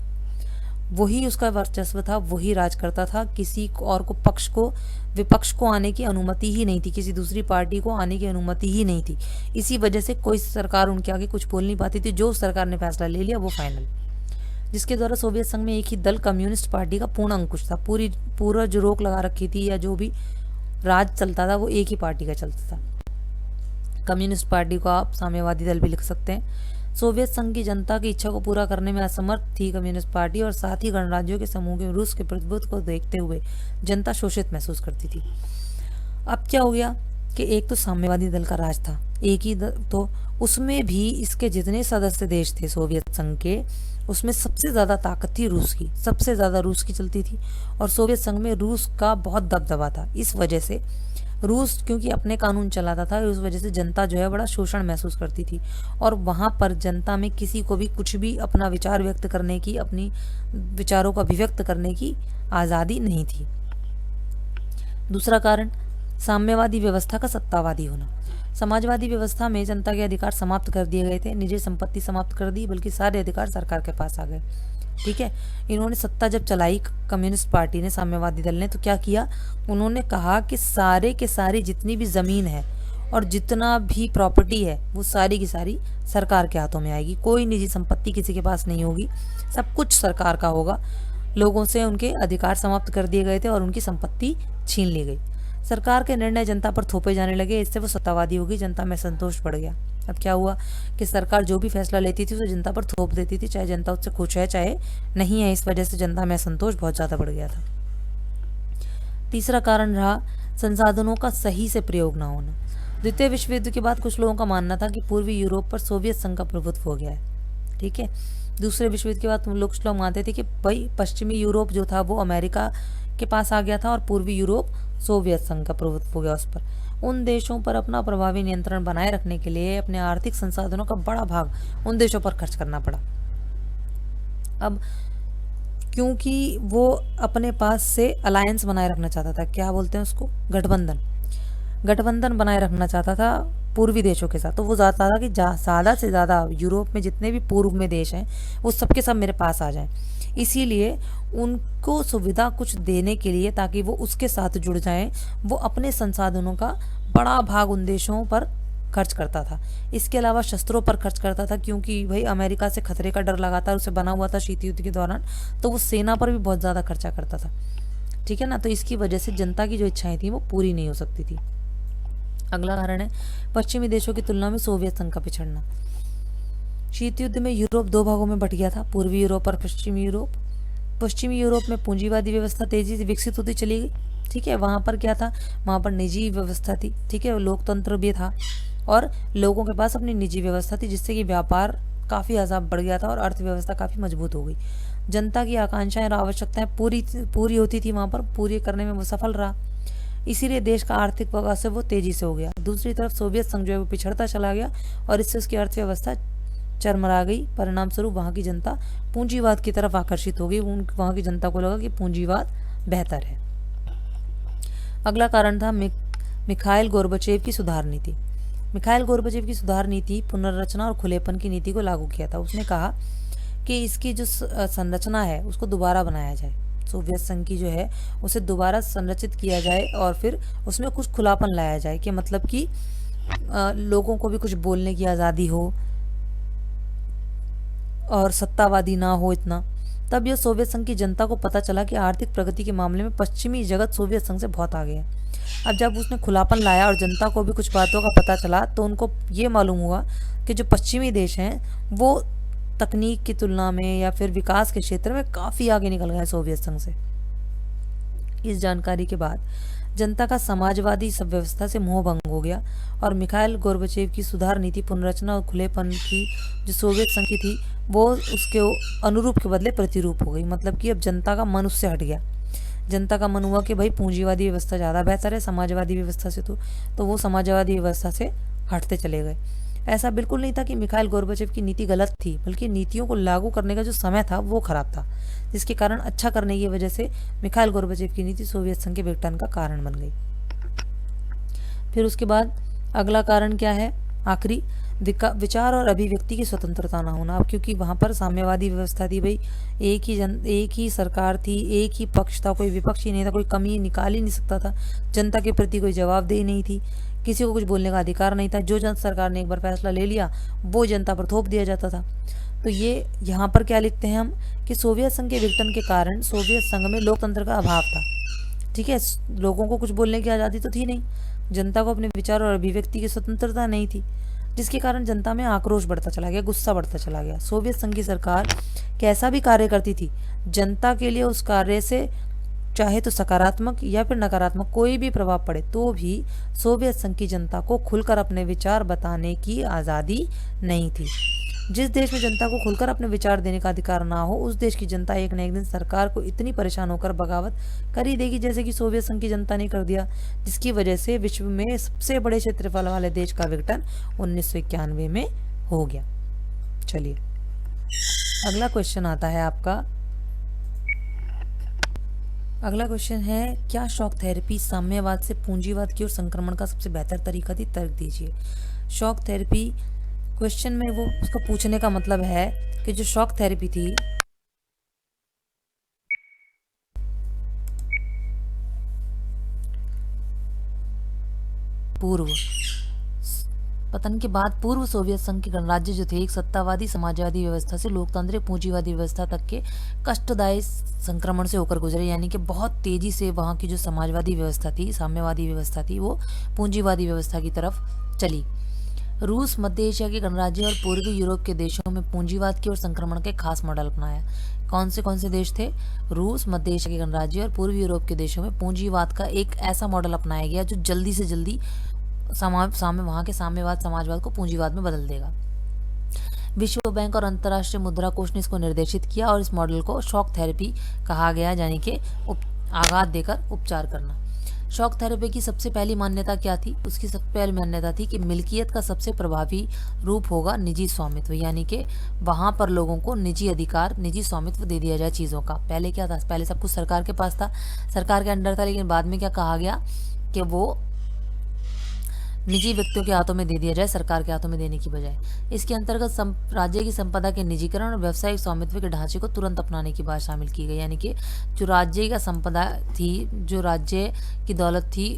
वही उसका वर्चस्व था, वही राज करता था। किसी और को विपक्ष को आने की अनुमति ही नहीं थी, किसी दूसरी पार्टी को आने की अनुमति ही नहीं थी। इसी वजह से कोई सरकार उनके आगे कुछ बोल नहीं पाती थी। जो सरकार ने फैसला ले लिया वो फाइनल, जिसके द्वारा सोवियत संघ में एक ही दल कम्युनिस्ट पार्टी का पूर्ण अंकुश था। पूरा जो रोक लगा रखी थी या जो भी राज चलता था वो एक ही पार्टी का चलता था। कम्युनिस्ट पार्टी को आप साम्यवादी दल भी लिख सकते हैं। सोवियत संघ की जनता की इच्छा को पूरा करने में असमर्थ थी कम्युनिस्ट पार्टी और साथ ही गणराज्यों के समूह के रूस के प्रभुत्व को देखते हुए जनता शोषित महसूस करती थी। अब क्या हो गया कि एक तो साम्यवादी दल का राज था, एक ही तो उसमें भी इसके जितने सदस्य देश थे सोवियत संघ के, उसमें सबसे ज़्यादा ताकत थी रूस की, सबसे ज़्यादा रूस की चलती थी और सोवियत संघ में रूस का बहुत दबदबा था। इस वजह से रूस क्योंकि अपने कानून चलाता था, उस वजह से जनता जो है बड़ा शोषण महसूस करती थी और वहाँ पर जनता में किसी को भी कुछ भी अपना विचार व्यक्त करने की, अपनी विचारों को अभिव्यक्त करने की आज़ादी नहीं थी। दूसरा कारण, साम्यवादी व्यवस्था का सत्तावादी होना। समाजवादी व्यवस्था में जनता के अधिकार समाप्त कर दिए गए थे, निजी संपत्ति समाप्त कर दी, बल्कि सारे अधिकार सरकार के पास आ गए। ठीक है, इन्होंने सत्ता जब चलाई कम्युनिस्ट पार्टी ने, साम्यवादी दल ने, तो क्या किया, उन्होंने कहा कि सारे के सारी जितनी भी ज़मीन है और जितना भी प्रॉपर्टी है वो सारी की सारी सरकार के हाथों में आएगी। कोई निजी संपत्ति किसी के पास नहीं होगी, सब कुछ सरकार का होगा। लोगों से उनके अधिकार समाप्त कर दिए गए थे और उनकी संपत्ति छीन ली गई। सरकार के निर्णय जनता पर थोपे जाने लगे, इससे वो सत्तावादी हो गई, जनता में संतोष बढ़ गया। अब क्या हुआ कि सरकार जो भी फैसला लेती थी उसे जनता पर थोप देती थी, चाहे जनता उससे खुश है चाहे नहीं है। इस वजह से जनता में असंतोष बहुत ज़्यादा बढ़ गया था। तीसरा कारण रहा संसाधनों का सही से प्रयोग ना होना। द्वितीय विश्व युद्ध के बाद कुछ लोगों का मानना था कि पूर्वी यूरोप पर सोवियत संघ का प्रभुत्व हो गया है। ठीक है, दूसरे विश्व युद्ध के बाद कुछ लोग मानते थे कि भाई पश्चिमी यूरोप जो था वो अमेरिका के पास आ गया था और पूर्वी यूरोप सोवियत संघ का प्रभुत्व हो गया उस पर। उन देशों पर अपना प्रभावी नियंत्रण बनाए रखने के लिए अपने आर्थिक संसाधनों का बड़ा भाग उन देशों पर खर्च करना पड़ा। अब क्योंकि वो अपने पास से अलायंस बनाए रखना चाहता था, क्या बोलते हैं उसको, गठबंधन बनाए रखना चाहता था पूर्वी देशों के साथ। तो वो चाहता था कि ज़्यादा से ज़्यादा यूरोप में जितने भी पूर्व में देश हैं वो सबके सब मेरे पास आ जाएं। इसीलिए उनको सुविधा कुछ देने के लिए, ताकि वो उसके साथ जुड़ जाएं, वो अपने संसाधनों का बड़ा भाग उन देशों पर खर्च करता था। इसके अलावा शस्त्रों पर खर्च करता था, क्योंकि भाई अमेरिका से खतरे का डर लगातार उसे बना हुआ था शीत युद्ध के दौरान, तो वो सेना पर भी बहुत ज़्यादा खर्चा करता था। ठीक है ना, तो इसकी वजह से जनता की जो इच्छाएं थी वो पूरी नहीं हो सकती थी। अगला कारण है पश्चिमी देशों की तुलना में सोवियत संघ का पिछड़ना। शीत युद्ध में यूरोप दो भागों में बट गया था, पूर्वी यूरोप और पश्चिमी यूरोप। पश्चिमी यूरोप में पूंजीवादी व्यवस्था तेजी से विकसित होती चली गई। ठीक है, वहाँ पर क्या था, वहाँ पर निजी व्यवस्था थी। ठीक है, लोकतंत्र भी था और लोगों के पास अपनी निजी व्यवस्था थी, जिससे कि व्यापार काफ़ी ज़्यादा बढ़ गया था और अर्थव्यवस्था काफ़ी मजबूत हो गई। जनता की आकांक्षाएं और आवश्यकताएं पूरी होती थी वहाँ पर, पूरी करने में वो सफल रहा। इसीलिए देश का आर्थिक विकास है वो तेजी से हो गया। दूसरी तरफ सोवियत संघ जो है वो पिछड़ता चला गया और इससे उसकी अर्थव्यवस्था चरमरा गई। परिणाम स्वरूप वहाँ की जनता पूंजीवाद की तरफ आकर्षित हो गई। वहाँ की जनता को लगा कि पूंजीवाद बेहतर है। अगला कारण था मिखाइल गोर्बाचेव की सुधार नीति। मिखाइल गोर्बाचेव की सुधार नीति पुनर्रचना और खुलेपन की नीति को लागू किया था। उसने कहा कि इसकी जो संरचना है उसको दोबारा बनाया जाए, सोवियत संघ की जो है उसे दोबारा संरचित किया जाए और फिर उसमें कुछ खुलापन लाया जाए, कि मतलब कि लोगों को भी कुछ बोलने की आज़ादी हो और सत्तावादी ना हो इतना। तब यह सोवियत संघ की जनता को पता चला कि आर्थिक प्रगति के मामले में पश्चिमी जगत सोवियत संघ से बहुत आगे है। अब जब उसने खुलापन लाया और जनता को भी कुछ बातों का पता चला, तो उनको ये मालूम हुआ कि जो पश्चिमी देश हैं वो तकनीक की तुलना में या फिर विकास के क्षेत्र में काफ़ी आगे निकल गए सोवियत संघ से। इस जानकारी के बाद जनता का समाजवादी सब व्यवस्था से मोह भंग हो गया और मिखाइल गोर्बाचेव की सुधार नीति, पुनर्रचना और खुलेपन की जो सोवियत संघ की थी वो उसके अनुरूप के बदले प्रतिरूप हो गई। मतलब कि अब जनता का मन उससे हट गया। जनता का मन हुआ कि भाई पूंजीवादी व्यवस्था ज़्यादा बेहतर है समाजवादी व्यवस्था से, तो वो समाजवादी व्यवस्था से हटते चले गए। ऐसा बिल्कुल नहीं था कि मिखाइल गोर्बाचेव की नीति गलत थी, बल्कि नीतियों को लागू करने का जो समय था वो खराब था, जिसके कारण अच्छा करने की वजह से मिखाइल गोर्बाचेव की नीति सोवियत संघ के विघटन का कारण बन गई। फिर उसके बाद अगला कारण क्या है, आखिरी, विचार और अभिव्यक्ति की स्वतंत्रता ना होना। अब क्योंकि वहाँ पर साम्यवादी व्यवस्था थी भाई, एक ही सरकार थी, एक ही पक्ष था, कोई विपक्ष ही नहीं था, कोई कमी निकाल ही नहीं सकता था, जनता के प्रति कोई जवाबदेही नहीं थी, किसी को कुछ बोलने का अधिकार नहीं था। जो सरकार ने एक बार फैसला ले लिया वो जनता पर थोप दिया जाता था। तो ये यहाँ पर क्या लिखते हैं हम कि सोवियत संघ के विघटन के कारण सोवियत संघ में लोकतंत्र का अभाव था। ठीक है, लोगों को कुछ बोलने की आज़ादी तो थी नहीं, जनता को अपने विचार और अभिव्यक्ति की स्वतंत्रता नहीं थी, जिसके कारण जनता में आक्रोश बढ़ता चला गया, गुस्सा बढ़ता चला गया। सोवियत संघ की सरकार कैसा भी कार्य करती थी, जनता के लिए उस कार्य से चाहे तो सकारात्मक या फिर नकारात्मक कोई भी प्रभाव पड़े तो भी सोवियत संघ की जनता को खुलकर अपने विचार बताने की आज़ादी नहीं थी। जिस देश में जनता को खुलकर अपने विचार देने का अधिकार ना हो, उस देश की जनता एक न एक दिन सरकार को इतनी परेशान होकर बगावत कर ही देगी, जैसे कि सोवियत संघ की जनता ने कर दिया, जिसकी वजह से विश्व में सबसे बड़े क्षेत्रफल वाले देश का विघटन 1991 में हो गया। चलिए अगला क्वेश्चन आता है आपका। अगला क्वेश्चन है, क्या शॉक थेरेपी साम्यवाद से पूंजीवाद की ओर संक्रमण का सबसे बेहतर तरीका थी? तर्क दीजिए। शॉक थेरेपी क्वेश्चन में वो उसका पूछने का मतलब है कि जो शॉक थेरेपी थी पूर्व पतन के बाद पूर्व सोवियत संघ के गणराज्य जो थे एक सत्तावादी समाजवादी व्यवस्था से लोकतांत्रिक पूंजीवादी व्यवस्था तक के कष्टदायी संक्रमण से होकर गुजरे, यानी कि बहुत तेजी से वहाँ की जो समाजवादी व्यवस्था थी, साम्यवादी व्यवस्था थी, वो पूंजीवादी व्यवस्था की तरफ चली। रूस, मध्य एशिया के गणराज्य और पूर्वी यूरोप के देशों में पूंजीवाद की ओर संक्रमण के खास मॉडल अपनाया। कौन से देश थे? रूस, मध्य एशिया के गणराज्य और पूर्वी यूरोप के देशों में पूंजीवाद का एक ऐसा मॉडल अपनाया गया जो जल्दी से जल्दी वहाँ के साम्यवाद समाजवाद को पूंजीवाद में बदल देगा। विश्व बैंक और अंतर्राष्ट्रीय मुद्रा कोष ने इसको निर्देशित किया और इस मॉडल को शॉक थेरेपी कहा गया, यानी कि आघात देकर उपचार करना। शॉक थेरेपी की सबसे पहली मान्यता क्या थी? उसकी सबसे पहली मान्यता थी कि मिल्कियत का सबसे प्रभावी रूप होगा निजी स्वामित्व, यानी कि वहाँ पर लोगों को निजी अधिकार, निजी स्वामित्व दे दिया जाए चीज़ों का। पहले क्या था? पहले सब कुछ सरकार के पास था, सरकार के अंडर था, लेकिन बाद में क्या कहा गया कि वो निजी व्यक्तियों के हाथों में दे दिया जाए, सरकार के हाथों में देने की बजाय। इसके अंतर्गत राज्य की संपदा के निजीकरण और व्यावसायिक स्वामित्व के ढांचे को तुरंत अपनाने की बात शामिल की गई, यानी कि जो राज्य का संपदा थी, जो राज्य की दौलत थी,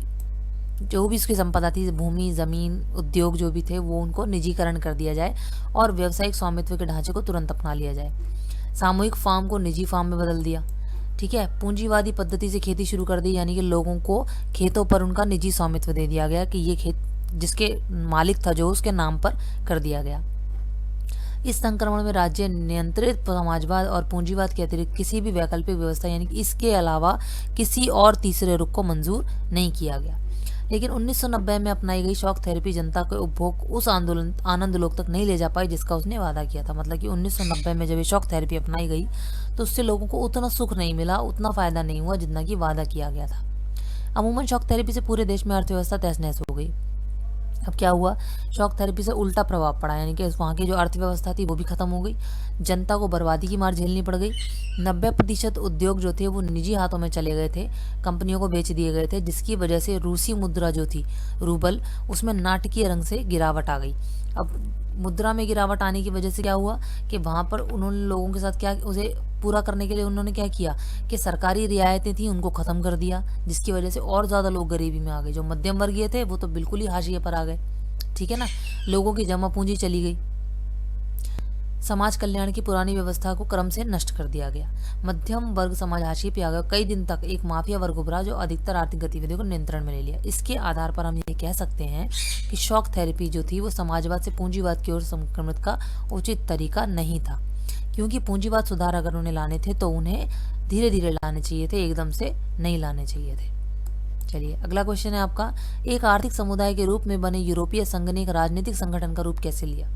जो भी उसकी संपदा थी, भूमि, जमीन, उद्योग जो भी थे, वो उनको निजीकरण कर दिया जाए और व्यावसायिक स्वामित्व के ढांचे को तुरंत अपना लिया जाए। सामूहिक फार्म को निजी फार्म में बदल दिया। ठीक है, पूंजीवादी पद्धति से खेती शुरू कर दी, यानी कि लोगों को खेतों पर उनका निजी स्वामित्व दे दिया गया कि ये खेत जिसके मालिक था जो उसके नाम पर कर दिया गया। इस संक्रमण में राज्य नियंत्रित समाजवाद और पूंजीवाद के अतिरिक्त किसी भी वैकल्पिक व्यवस्था, यानी कि इसके अलावा किसी और तीसरे रुख को मंजूर नहीं किया गया। लेकिन 1990 में अपनाई गई शॉक थेरेपी जनता के उपभोग उस आनंद लोक तक नहीं ले जा पाई जिसका उसने वादा किया था। मतलब कि 1990 में जब ये शॉक थेरेपी अपनाई गई तो उससे लोगों को उतना सुख नहीं मिला, उतना फायदा नहीं हुआ जितना कि वादा किया गया था। अमूमन शॉक थेरेपी से पूरे देश में अर्थव्यवस्था तहस नहस हो गई। अब क्या हुआ? शॉक थेरेपी से उल्टा प्रभाव पड़ा, यानी कि वहाँ की जो अर्थव्यवस्था थी वो भी खत्म हो गई, जनता को बर्बादी की मार झेलनी पड़ गई। 90% उद्योग जो थे वो निजी हाथों में चले गए थे, कंपनियों को बेच दिए गए थे, जिसकी वजह से रूसी मुद्रा जो थी, रूबल, उसमें नाटकीय रंग से गिरावट आ गई। अब मुद्रा में गिरावट आने की वजह से क्या हुआ कि वहाँ पर उन्होंने लोगों के साथ क्या, उसे पूरा करने के लिए उन्होंने क्या किया कि सरकारी रियायतें थी उनको ख़त्म कर दिया, जिसकी वजह से और ज़्यादा लोग गरीबी में आ गए। जो मध्यम वर्गीय थे वो तो बिल्कुल ही हाशिए पर आ गए। ठीक है ना, लोगों की जमा पूंजी चली गई। समाज कल्याण की पुरानी व्यवस्था को क्रम से नष्ट कर दिया गया। मध्यम वर्ग समाज हाशिए पे आ गया। कई दिन तक एक माफिया वर्ग उभरा जो अधिकतर आर्थिक गतिविधियों को नियंत्रण में ले लिया। इसके आधार पर हम ये कह सकते हैं कि शॉक थेरेपी जो थी वो समाजवाद से पूंजीवाद की ओर संक्रमित का उचित तरीका नहीं था, क्योंकि पूंजीवाद सुधार अगर उन्हें लाने थे तो उन्हें धीरे धीरे लाने चाहिए थे, एकदम से नहीं लाने चाहिए थे। चलिए अगला क्वेश्चन है आपका, एक आर्थिक समुदाय के रूप में बने यूरोपीय संघ ने एक राजनीतिक संगठन का रूप कैसे लिया?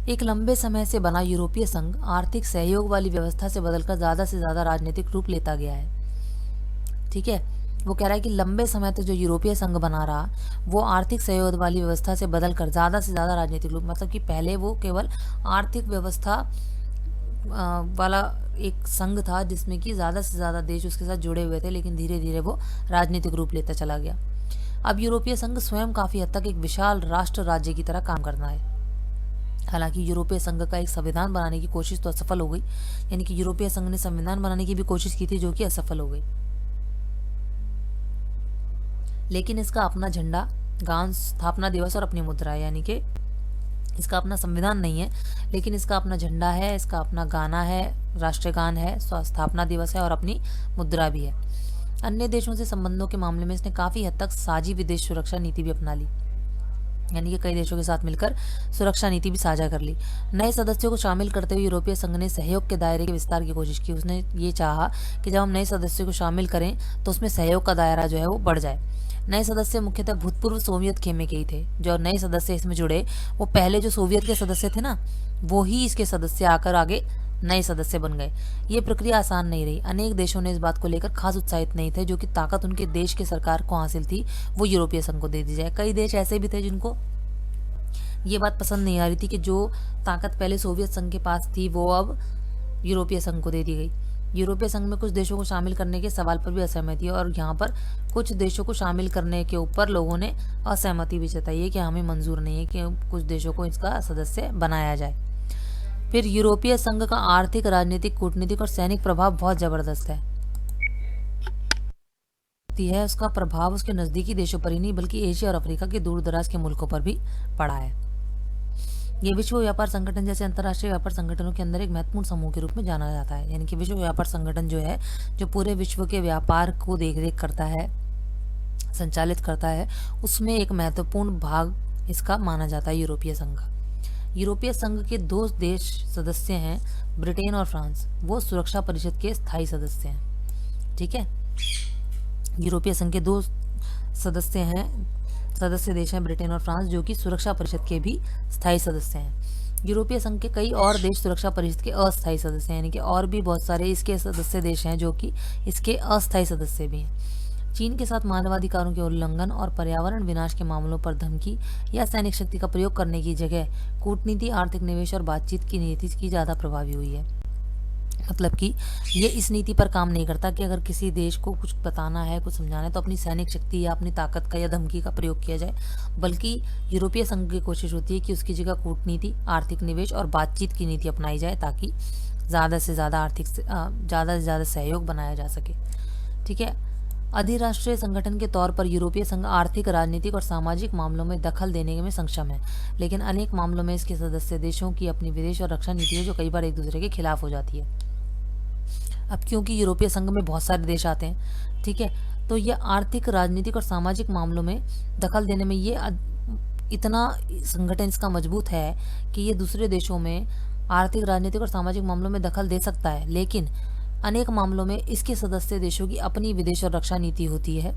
एक लंबे समय से बना यूरोपीय संघ आर्थिक सहयोग वाली व्यवस्था से बदलकर ज्यादा से ज्यादा राजनीतिक रूप लेता गया है। ठीक है, वो कह रहा है कि लंबे समय तक जो यूरोपीय संघ बना रहा वो आर्थिक सहयोग वाली व्यवस्था से बदलकर ज़्यादा से ज़्यादा राजनीतिक रूप, मतलब कि पहले वो केवल आर्थिक व्यवस्था वाला एक संघ था जिसमें कि ज़्यादा से ज़्यादा देश उसके साथ जुड़े हुए थे, लेकिन धीरे धीरे वो राजनीतिक रूप लेता चला गया। अब यूरोपीय संघ स्वयं काफ़ी हद तक एक विशाल राष्ट्र राज्य की तरह काम करना है। हालांकि यूरोपीय संघ का एक संविधान बनाने की कोशिश तो असफल हो गई, यानी कि यूरोपीय संघ ने संविधान बनाने की भी कोशिश की थी जो कि असफल हो गई। लेकिन इसका अपना झंडा, गान, स्थापना दिवस और अपनी मुद्रा है, यानी कि इसका अपना संविधान नहीं है लेकिन इसका अपना झंडा है, इसका अपना गाना है, राष्ट्रीय गान है, स्थापना दिवस है और अपनी मुद्रा भी है। अन्य देशों से संबंधों के मामले में इसने काफ़ी हद तक साझी विदेश सुरक्षा नीति भी अपना ली, यानी कि कई देशों के साथ मिलकर सुरक्षा नीति भी साझा कर ली। नए सदस्यों को शामिल करते हुए यूरोपीय संघ ने सहयोग के दायरे के विस्तार की कोशिश की। उसने ये चाहा कि जब हम नए सदस्यों को शामिल करें तो उसमें सहयोग का दायरा जो है वो बढ़ जाए। नए सदस्य मुख्यतः भूतपूर्व सोवियत खेमे के ही थे। जो नए सदस्य इसमें जुड़े वो पहले जो सोवियत के सदस्य थे ना, वो ही इसके सदस्य आकर आगे नए सदस्य बन गए। ये प्रक्रिया आसान नहीं रही। अनेक देशों ने इस बात को लेकर खास उत्साहित नहीं थे। जो कि ताकत उनके देश के सरकार को हासिल थी वो यूरोपीय संघ को दे दी जाए। कई देश ऐसे भी थे जिनको ये बात पसंद नहीं आ रही थी कि जो ताकत पहले सोवियत संघ के पास थी वो अब यूरोपीय संघ को दे दी गई। यूरोपीय संघ में कुछ देशों को शामिल करने के सवाल पर भी असहमति है और यहाँ पर कुछ देशों को शामिल करने के ऊपर लोगों ने असहमति भी जताई है कि हमें मंजूर नहीं है कि कुछ देशों को इसका सदस्य बनाया जाए। फिर यूरोपीय संघ का आर्थिक, राजनीतिक, कूटनीतिक और सैनिक प्रभाव बहुत जबरदस्त है। उसका प्रभाव उसके नजदीकी देशों पर ही नहीं बल्कि एशिया और अफ्रीका के दूर दराज के मुल्कों पर भी पड़ा है। ये विश्व व्यापार संगठन जैसे अंतर्राष्ट्रीय व्यापार संगठनों के अंदर एक महत्वपूर्ण समूह के रूप में जाना जाता है। यानी कि विश्व व्यापार संगठन जो है, जो पूरे विश्व के व्यापार को देखरेख करता है, संचालित करता है, उसमें एक महत्वपूर्ण भाग इसका माना जाता है यूरोपीय संघ। यूरोपीय संघ के 2 देश सदस्य हैं, ब्रिटेन और फ्रांस। वो सुरक्षा परिषद के स्थायी सदस्य हैं। ठीक है, यूरोपीय संघ के 2 सदस्य देश हैं ब्रिटेन और फ्रांस, जो कि सुरक्षा परिषद के भी स्थायी सदस्य हैं। यूरोपीय संघ के कई और देश सुरक्षा परिषद के अस्थायी सदस्य हैं, यानी कि और भी बहुत सारे इसके सदस्य देश हैं जो कि इसके अस्थायी सदस्य भी हैं। चीन के साथ मानवाधिकारों के उल्लंघन और पर्यावरण विनाश के मामलों पर धमकी या सैनिक शक्ति का प्रयोग करने की जगह कूटनीति, आर्थिक निवेश और बातचीत की नीति की ज़्यादा प्रभावी हुई है। मतलब कि ये इस नीति पर काम नहीं करता कि अगर किसी देश को कुछ बताना है, कुछ समझाना है तो अपनी सैनिक शक्ति या अपनी ताकत का या धमकी का प्रयोग किया जाए, बल्कि यूरोपीय संघ की कोशिश होती है कि उसकी जगह कूटनीति, आर्थिक निवेश और बातचीत की नीति अपनाई जाए ताकि ज़्यादा से ज़्यादा सहयोग बनाया जा सके। ठीक है, अधिराष्ट्रीय संगठन के तौर पर यूरोपीय संघ आर्थिक, राजनीतिक और सामाजिक मामलों में दखल देने में सक्षम है, लेकिन अनेक मामलों में इसके सदस्य देशों की अपनी विदेश और रक्षा नीति है जो कई बार एक दूसरे के खिलाफ हो जाती है। अब क्योंकि यूरोपीय संघ में बहुत सारे देश आते हैं, ठीक है, तो ये आर्थिक, राजनीतिक और सामाजिक मामलों में दखल देने में ये इतना संगठन इसका मजबूत है कि ये दूसरे देशों में आर्थिक, राजनीतिक और सामाजिक मामलों में दखल दे सकता है, लेकिन अनेक मामलों में इसके सदस्य देशों की अपनी विदेश और रक्षा नीति होती है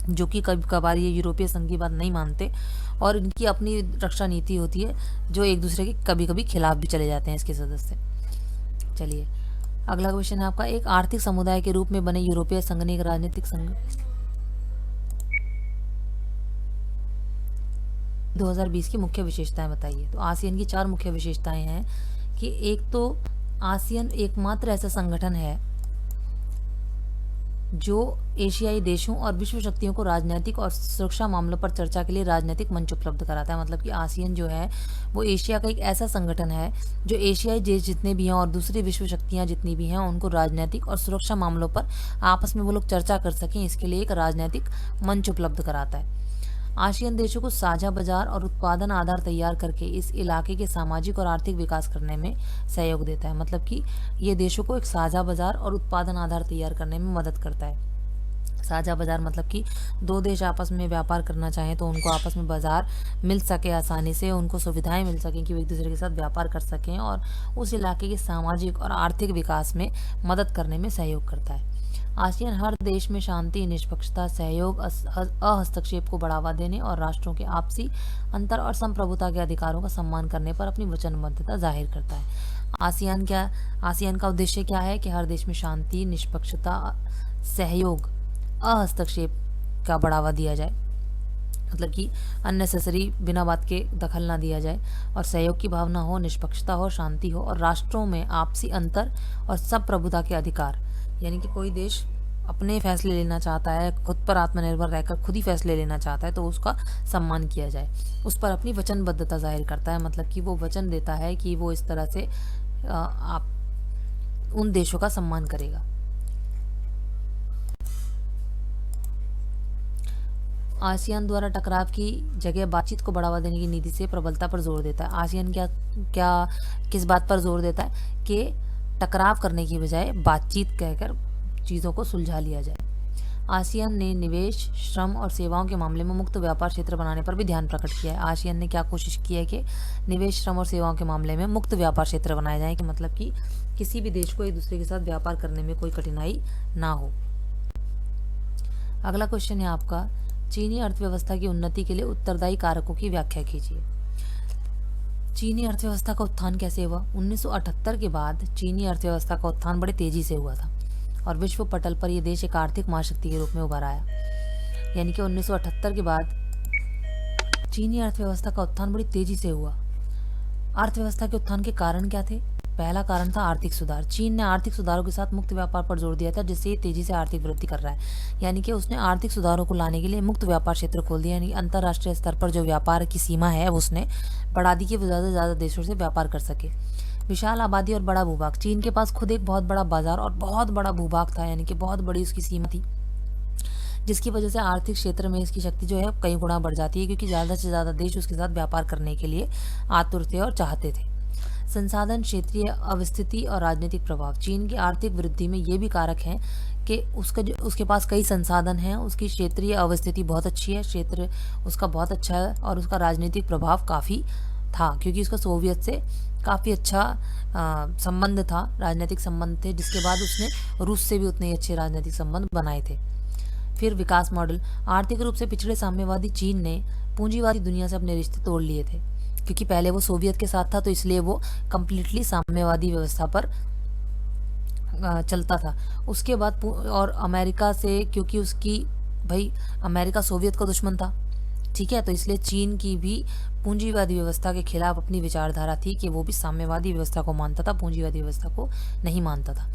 जो कि कभी कभार ये यूरोपीय संघ की बात नहीं मानते और इनकी अपनी रक्षा नीति होती है जो एक दूसरे के कभी कभी खिलाफ भी चले जाते हैं इसके सदस्य। चलिए अगला क्वेश्चन है आपका, एक आर्थिक समुदाय के रूप में बने यूरोपीय संघ ने एक राजनीतिक संघ 2020 की मुख्य विशेषताएं बताइए। तो आसियान की 4 मुख्य विशेषताएं हैं कि एक तो आसियान एकमात्र ऐसा संगठन है जो एशियाई देशों और विश्व शक्तियों को राजनीतिक और सुरक्षा मामलों पर चर्चा के लिए राजनीतिक मंच उपलब्ध कराता है। मतलब कि आसियान जो है वो एशिया का एक ऐसा संगठन है जो एशियाई देश जितने भी हैं और दूसरी विश्व शक्तियां जितनी भी हैं उनको राजनीतिक और सुरक्षा मामलों पर आपस में वो लोग चर्चा कर सकें, इसके लिए एक राजनीतिक मंच उपलब्ध कराता है। आसियान देशों को साझा बाजार और उत्पादन आधार तैयार करके इस इलाके के सामाजिक और आर्थिक विकास करने में सहयोग देता है। मतलब कि ये देशों को एक साझा बाजार और उत्पादन आधार तैयार करने में मदद करता है। साझा बाजार मतलब कि 2 देश आपस में व्यापार करना चाहें तो उनको आपस में बाजार मिल सके आसानी से, उनको सुविधाएं मिल सकें कि वो एक दूसरे के साथ व्यापार कर सकें और उस इलाके के सामाजिक और आर्थिक विकास में मदद करने में सहयोग करता है। आसियान हर देश में शांति, निष्पक्षता, सहयोग, अहस्तक्षेप को बढ़ावा देने और राष्ट्रों के आपसी अंतर और संप्रभुता के अधिकारों का सम्मान करने पर अपनी वचनबद्धता जाहिर करता है। आसियान का उद्देश्य क्या है कि हर देश में शांति, निष्पक्षता, सहयोग, अहस्तक्षेप का बढ़ावा दिया जाए, मतलब कि अननेसेसरी बिना बात के दखल ना दिया जाए, और सहयोग की भावना हो, निष्पक्षता हो, शांति हो, और राष्ट्रों में आपसी अंतर और संप्रभुता के अधिकार, यानी कि कोई देश अपने फैसले लेना चाहता है, खुद पर आत्मनिर्भर रहकर खुद ही फैसले लेना चाहता है, तो उसका सम्मान किया जाए, उस पर अपनी वचनबद्धता जाहिर करता है, मतलब कि वो वचन देता है कि वो इस तरह से आप उन देशों का सम्मान करेगा। आसियान द्वारा टकराव की जगह बातचीत को बढ़ावा देने की नीति से प्रबलता पर जोर देता है। आसियान किस बात पर जोर देता है कि टकराव करने की बजाय बातचीत कहकर चीज़ों को सुलझा लिया जाए। आसियान ने निवेश, श्रम और सेवाओं के मामले में मुक्त व्यापार क्षेत्र बनाने पर भी ध्यान प्रकट किया है। आसियान ने क्या कोशिश की है कि निवेश, श्रम और सेवाओं के मामले में मुक्त व्यापार क्षेत्र बनाए जाए, कि मतलब कि किसी भी देश को एक दूसरे के साथ व्यापार करने में कोई कठिनाई ना हो। अगला क्वेश्चन है आपका, चीनी अर्थव्यवस्था की उन्नति के लिए उत्तरदायी कारकों की व्याख्या कीजिए। चीनी अर्थव्यवस्था का उत्थान कैसे हुआ? 1978 के बाद चीनी अर्थव्यवस्था का उत्थान बड़ी तेजी से हुआ था और विश्व पटल पर यह देश एक आर्थिक महाशक्ति के रूप में उभर आया। यानी कि 1978 के बाद चीनी अर्थव्यवस्था का उत्थान बड़ी तेजी से हुआ। अर्थव्यवस्था के उत्थान के कारण क्या थे? पहला कारण था आर्थिक सुधार। चीन ने आर्थिक सुधारों के साथ मुक्त व्यापार पर जोर दिया था, जिससे ये तेजी से आर्थिक वृद्धि कर रहा है। यानी कि उसने आर्थिक सुधारों को लाने के लिए मुक्त व्यापार क्षेत्र खोल दिया, यानी अंतर्राष्ट्रीय स्तर पर जो व्यापार की सीमा है उसने बढ़ा दी कि वो ज़्यादा से ज़्यादा देशों से व्यापार कर सके। विशाल आबादी और बड़ा भूभाग। चीन के पास खुद एक बहुत बड़ा बाजार और बहुत बड़ा भूभाग था, यानी कि बहुत बड़ी उसकी सीमा थी, जिसकी वजह से आर्थिक क्षेत्र में इसकी शक्ति जो है कई गुना बढ़ जाती है, क्योंकि ज़्यादा से ज़्यादा देश उसके साथ व्यापार करने के लिए आतुर थे और चाहते थे। संसाधन, क्षेत्रीय अवस्थिति और राजनीतिक प्रभाव। चीन की आर्थिक वृद्धि में ये भी कारक हैं कि उसके पास कई संसाधन हैं, उसकी क्षेत्रीय अवस्थिति बहुत अच्छी है, क्षेत्र उसका बहुत अच्छा है, और उसका राजनीतिक प्रभाव काफ़ी था, क्योंकि उसका सोवियत से काफ़ी अच्छा संबंध था, राजनीतिक संबंध थे, जिसके बाद उसने रूस से भी उतने ही अच्छे राजनीतिक संबंध बनाए थे। फिर विकास मॉडल। आर्थिक रूप से पिछड़े साम्यवादी चीन ने पूंजीवादी दुनिया से अपने रिश्ते तोड़ लिए थे, क्योंकि पहले वो सोवियत के साथ था, तो इसलिए वो कम्प्लीटली साम्यवादी व्यवस्था पर चलता था। उसके बाद और अमेरिका से, क्योंकि अमेरिका सोवियत का दुश्मन था, ठीक है, तो इसलिए चीन की भी पूंजीवादी व्यवस्था के खिलाफ अपनी विचारधारा थी कि वो भी साम्यवादी व्यवस्था को मानता था, पूंजीवादी व्यवस्था को नहीं मानता था।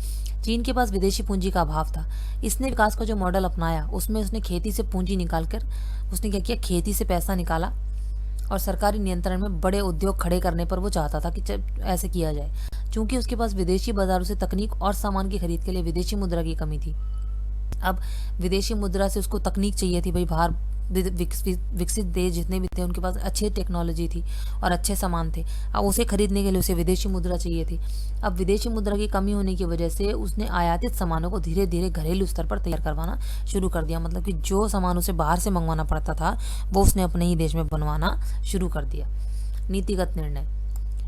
चीन के पास विदेशी पूंजी का अभाव था। इसने विकास का जो मॉडल अपनाया उसमें उसने खेती से पूंजी निकालकर उसने क्या किया, खेती से पैसा निकाला, और सरकारी नियंत्रण में बड़े उद्योग खड़े करने पर वो चाहता था कि ऐसे किया जाए। चूंकि उसके पास विदेशी बाजारों से तकनीक और सामान की खरीद के लिए विदेशी मुद्रा की कमी थी। अब विदेशी मुद्रा से उसको तकनीक चाहिए थी, भाई बाहर विकसित देश जितने भी थे उनके पास अच्छी टेक्नोलॉजी थी और अच्छे सामान थे, अब उसे खरीदने के लिए उसे विदेशी मुद्रा चाहिए थी। अब विदेशी मुद्रा की कमी होने की वजह से उसने आयातित सामानों को धीरे धीरे घरेलू स्तर पर तैयार करवाना शुरू कर दिया, मतलब कि जो सामान उसे बाहर से मंगवाना पड़ता था वो उसने अपने ही देश में बनवाना शुरू कर दिया। नीतिगत निर्णय।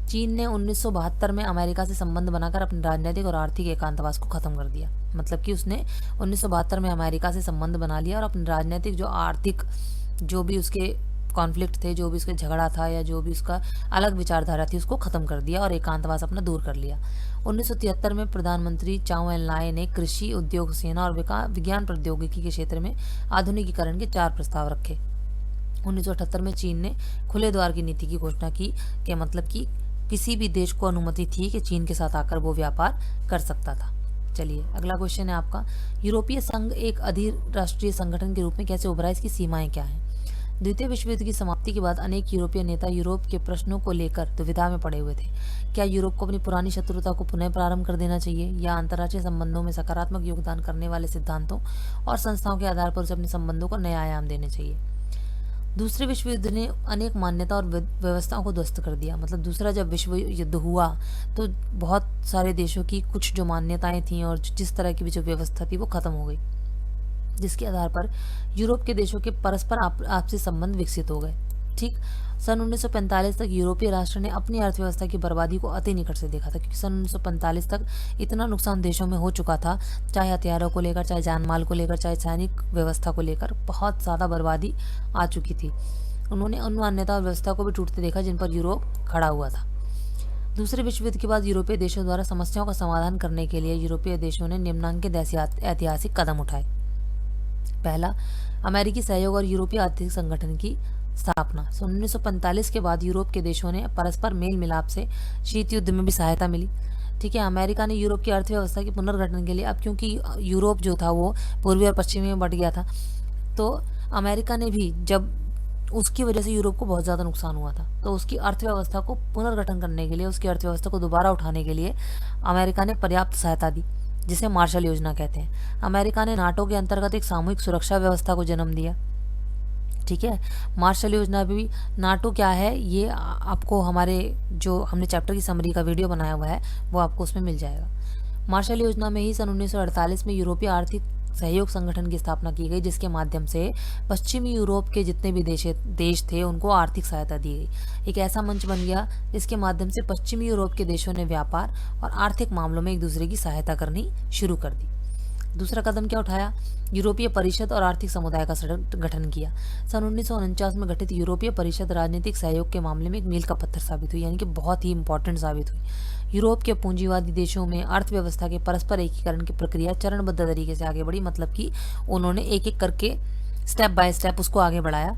चीन ने 1972 में अमेरिका से संबंध बनाकर अपने राजनीतिक और आर्थिक एकांतवास को खत्म कर दिया, मतलब कि उसने 1972 में अमेरिका से संबंध बना लिया और अपने राजनीतिक जो आर्थिक जो भी उसके कॉन्फ्लिक्ट थे, जो भी उसका झगड़ा था या जो भी उसका अलग विचारधारा थी, उसको खत्म कर दिया और एकांतवास अपना दूर कर लिया। 1973 में प्रधानमंत्री चाउ एन लाई ने कृषि, उद्योग, सेना और विज्ञान प्रौद्योगिकी के क्षेत्र में आधुनिकीकरण के 4 प्रस्ताव रखे। 1978 में चीन ने खुले द्वार की नीति की घोषणा की, कि मतलब कि किसी भी देश को अनुमति थी कि चीन के साथ आकर वो व्यापार कर सकता था। चलिए अगला क्वेश्चन है आपका, यूरोपीय संघ एक अधिराष्ट्रीय संगठन के रूप में कैसे उभरा, इसकी सीमाएं क्या हैं? द्वितीय विश्व युद्ध की समाप्ति के बाद अनेक यूरोपीय नेता यूरोप के प्रश्नों को लेकर दुविधा में पड़े हुए थे। क्या यूरोप को अपनी पुरानी शत्रुता को पुनः प्रारंभ कर देना चाहिए, या अंतर्राष्ट्रीय संबंधों में सकारात्मक योगदान करने वाले सिद्धांतों और संस्थाओं के आधार पर उसे अपने संबंधों को नए आयाम देने चाहिए? दूसरे विश्व युद्ध ने अनेक मान्यता और व्यवस्थाओं को ध्वस्त कर दिया, मतलब दूसरा जब विश्व युद्ध हुआ तो बहुत सारे देशों की कुछ जो मान्यताएं थीं और जिस तरह की भी जो व्यवस्था थी वो खत्म हो गई, जिसके आधार पर यूरोप के देशों के परस्पर आपसी संबंध विकसित हो गए। ठीक, सन 1945 तक यूरोपीय राष्ट्र ने अपनी अर्थव्यवस्था की बर्बादी को अति निकट से देखा था, क्योंकि सन 1945 तक इतना नुकसान देशों में हो चुका था, चाहे हथियारों को लेकर, चाहे जान माल को लेकर, चाहे सैनिक व्यवस्था को लेकर, बहुत ज़्यादा बर्बादी आ चुकी थी। उन्होंने उन मान्यता और व्यवस्था को भी टूटते देखा जिन पर यूरोप खड़ा हुआ था। दूसरे विश्व युद्ध के बाद यूरोपीय देशों द्वारा समस्याओं का समाधान करने के लिए यूरोपीय देशों ने निम्नलिखित ऐतिहासिक कदम उठाए। पहला, अमेरिकी सहयोग और यूरोपीय आर्थिक संगठन की स्थापना। 1945 के बाद यूरोप के देशों ने परस्पर मेल मिलाप से शीत युद्ध में भी सहायता मिली। ठीक है, अमेरिका ने यूरोप की अर्थव्यवस्था के पुनर्गठन के लिए, अब क्योंकि यूरोप जो था वो पूर्वी और पश्चिमी में बंट गया था, तो अमेरिका ने भी, जब उसकी वजह से यूरोप को बहुत ज़्यादा नुकसान हुआ था, तो उसकी अर्थव्यवस्था को पुनर्गठन करने के लिए, उसकी अर्थव्यवस्था को दोबारा उठाने के लिए अमेरिका ने पर्याप्त सहायता दी, जिसे मार्शल योजना कहते हैं। अमेरिका ने नाटो के अंतर्गत एक सामूहिक सुरक्षा व्यवस्था को जन्म दिया। ठीक है, मार्शल योजना भी, नाटो क्या है ये आपको हमारे जो हमने चैप्टर की समरी का वीडियो बनाया हुआ है वो आपको उसमें मिल जाएगा। मार्शल योजना में ही सन 1948 में यूरोपीय आर्थिक सहयोग संगठन की स्थापना की गई, जिसके माध्यम से पश्चिमी यूरोप के जितने भी देश थे उनको आर्थिक सहायता दी गई। एक ऐसा मंच बन गया जिसके माध्यम से पश्चिमी यूरोप के देशों ने व्यापार और आर्थिक मामलों में एक दूसरे की सहायता करनी शुरू कर दी। दूसरा कदम क्या उठाया? यूरोपीय परिषद और आर्थिक समुदाय का गठन किया। सन 1949 में गठित यूरोपीय परिषद राजनीतिक सहयोग के मामले में एक मील का पत्थर साबित हुई, यानी कि बहुत ही इंपॉर्टेंट साबित हुई। यूरोप के पूंजीवादी देशों में अर्थव्यवस्था के परस्पर एकीकरण की प्रक्रिया चरणबद्ध तरीके से आगे बढ़ी, मतलब कि उन्होंने एक एक करके स्टेप बाय स्टेप उसको आगे बढ़ाया,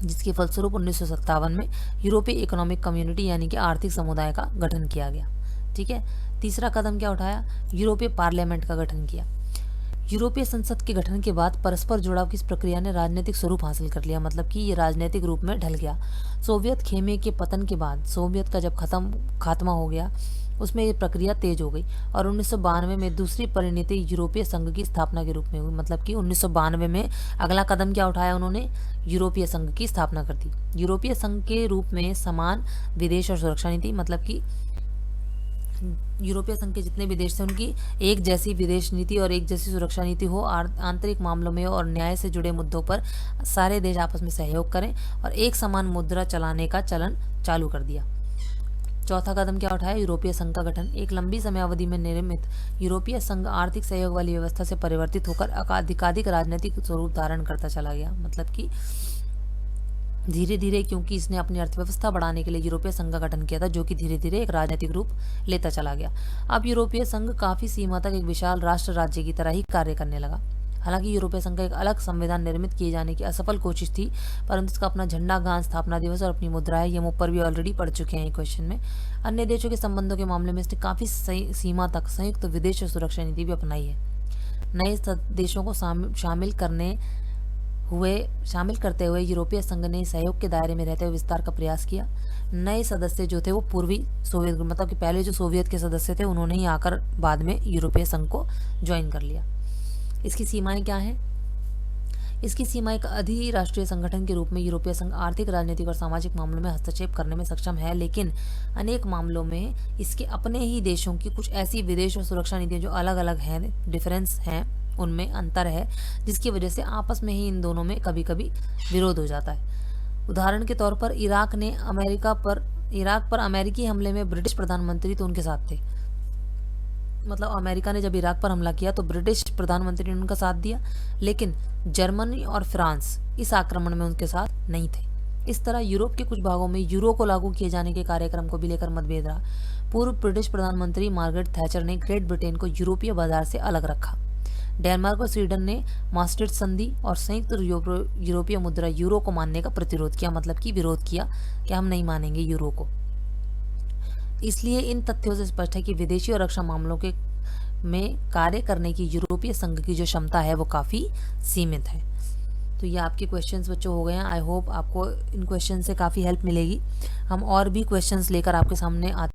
जिसके फलस्वरूप 1957 में यूरोपीय इकोनॉमिक कम्युनिटी यानी कि आर्थिक समुदाय का गठन किया गया। ठीक है, तीसरा कदम क्या उठाया? यूरोपीय पार्लियामेंट का गठन किया। यूरोपीय संसद के गठन के बाद परस्पर जुड़ाव की इस प्रक्रिया ने राजनीतिक स्वरूप हासिल कर लिया, मतलब कि ये राजनीतिक रूप में ढल गया। सोवियत खेमे के पतन के बाद, सोवियत का जब खात्मा हो गया, उसमें ये प्रक्रिया तेज हो गई और 1992 में दूसरी परिणति यूरोपीय संघ की स्थापना के रूप में हुई। मतलब कि 1992 में अगला कदम क्या उठाया उन्होंने? यूरोपीय संघ की स्थापना कर दी। यूरोपीय संघ के रूप में समान विदेश और सुरक्षा नीति, मतलब कि यूरोपीय संघ के जितने भी देश थे उनकी एक जैसी विदेश नीति और एक जैसी सुरक्षा नीति हो, आंतरिक मामलों में और न्याय से जुड़े मुद्दों पर सारे देश आपस में सहयोग करें और एक समान मुद्रा चलाने का चलन चालू कर दिया। चौथा कदम क्या उठाया? यूरोपीय संघ का गठन। एक लंबी समयावधि में निर्मित यूरोपीय संघ आर्थिक सहयोग वाली व्यवस्था से परिवर्तित होकर एकाधिक राजनीतिक स्वरूप धारण करता चला गया। मतलब कि धीरे धीरे, क्योंकि इसने अपनी अर्थव्यवस्था बढ़ाने के लिए यूरोपीय संघ का गठन किया था, जो कि धीरे धीरे एक राजनीतिक रूप लेता चला गया। अब यूरोपीय संघ काफी सीमा तक एक विशाल राष्ट्र राज्य की तरह ही कार्य करने लगा। हालांकि यूरोपीय संघ का एक अलग संविधान निर्मित किए जाने की असफल कोशिश थी, परंतु इसका अपना झंडा, गान, स्थापना दिवस और अपनी मुद्रा है, ये हम ऊपर भी ऑलरेडी पढ़ चुके हैं क्वेश्चन में। अन्य देशों के संबंधों के मामले में इसने काफी सीमा तक संयुक्त विदेश और सुरक्षा नीति भी अपनाई है। नए देशों को शामिल करते हुए यूरोपीय संघ ने सहयोग के दायरे में रहते हुए विस्तार का प्रयास किया। नए सदस्य जो थे वो पूर्वी सोवियत, मतलब कि पहले जो सोवियत के सदस्य थे उन्होंने ही आकर बाद में यूरोपीय संघ को ज्वाइन कर लिया। इसकी सीमाएं क्या हैं? इसकी सीमाएं एक अधिराष्ट्रीय संगठन के रूप में यूरोपीय संघ आर्थिक, राजनीतिक और सामाजिक मामलों में हस्तक्षेप करने में सक्षम है, लेकिन अनेक मामलों में इसके अपने ही देशों की कुछ ऐसी विदेश और सुरक्षा नीतियां जो अलग अलग हैं, डिफरेंस हैं, उनमें अंतर है, जिसकी वजह से आपस में ही इन दोनों में कभी कभी विरोध हो जाता है। उदाहरण के तौर पर इराक पर अमेरिकी हमले में ब्रिटिश प्रधानमंत्री तो उनके साथ थे। मतलब अमेरिका ने जब इराक पर हमला किया तो ब्रिटिश प्रधानमंत्री ने उनका साथ दिया, लेकिन जर्मनी और फ्रांस इस आक्रमण में उनके साथ नहीं थे। इस तरह यूरोप के कुछ भागों में यूरो को लागू किए जाने के कार्यक्रम को भी लेकर मतभेद रहा। पूर्व ब्रिटिश प्रधानमंत्री मार्गरेट थैचर ने ग्रेट ब्रिटेन को यूरोपीय बाजार से अलग रखा। डेनमार्क और स्वीडन ने मास्ट्रिक्ट संधि और संयुक्त यूरोपीय मुद्रा यूरो को मानने का प्रतिरोध किया, मतलब कि विरोध किया कि हम नहीं मानेंगे यूरो को। इसलिए इन तथ्यों से स्पष्ट है कि विदेशी और रक्षा मामलों में कार्य करने की यूरोपीय संघ की जो क्षमता है वो काफी सीमित है। तो ये आपके क्वेश्चंस बच्चों हो गए हैं। आई होप आपको इन क्वेश्चन से काफी हेल्प मिलेगी। हम और भी क्वेश्चंस लेकर आपके सामने आते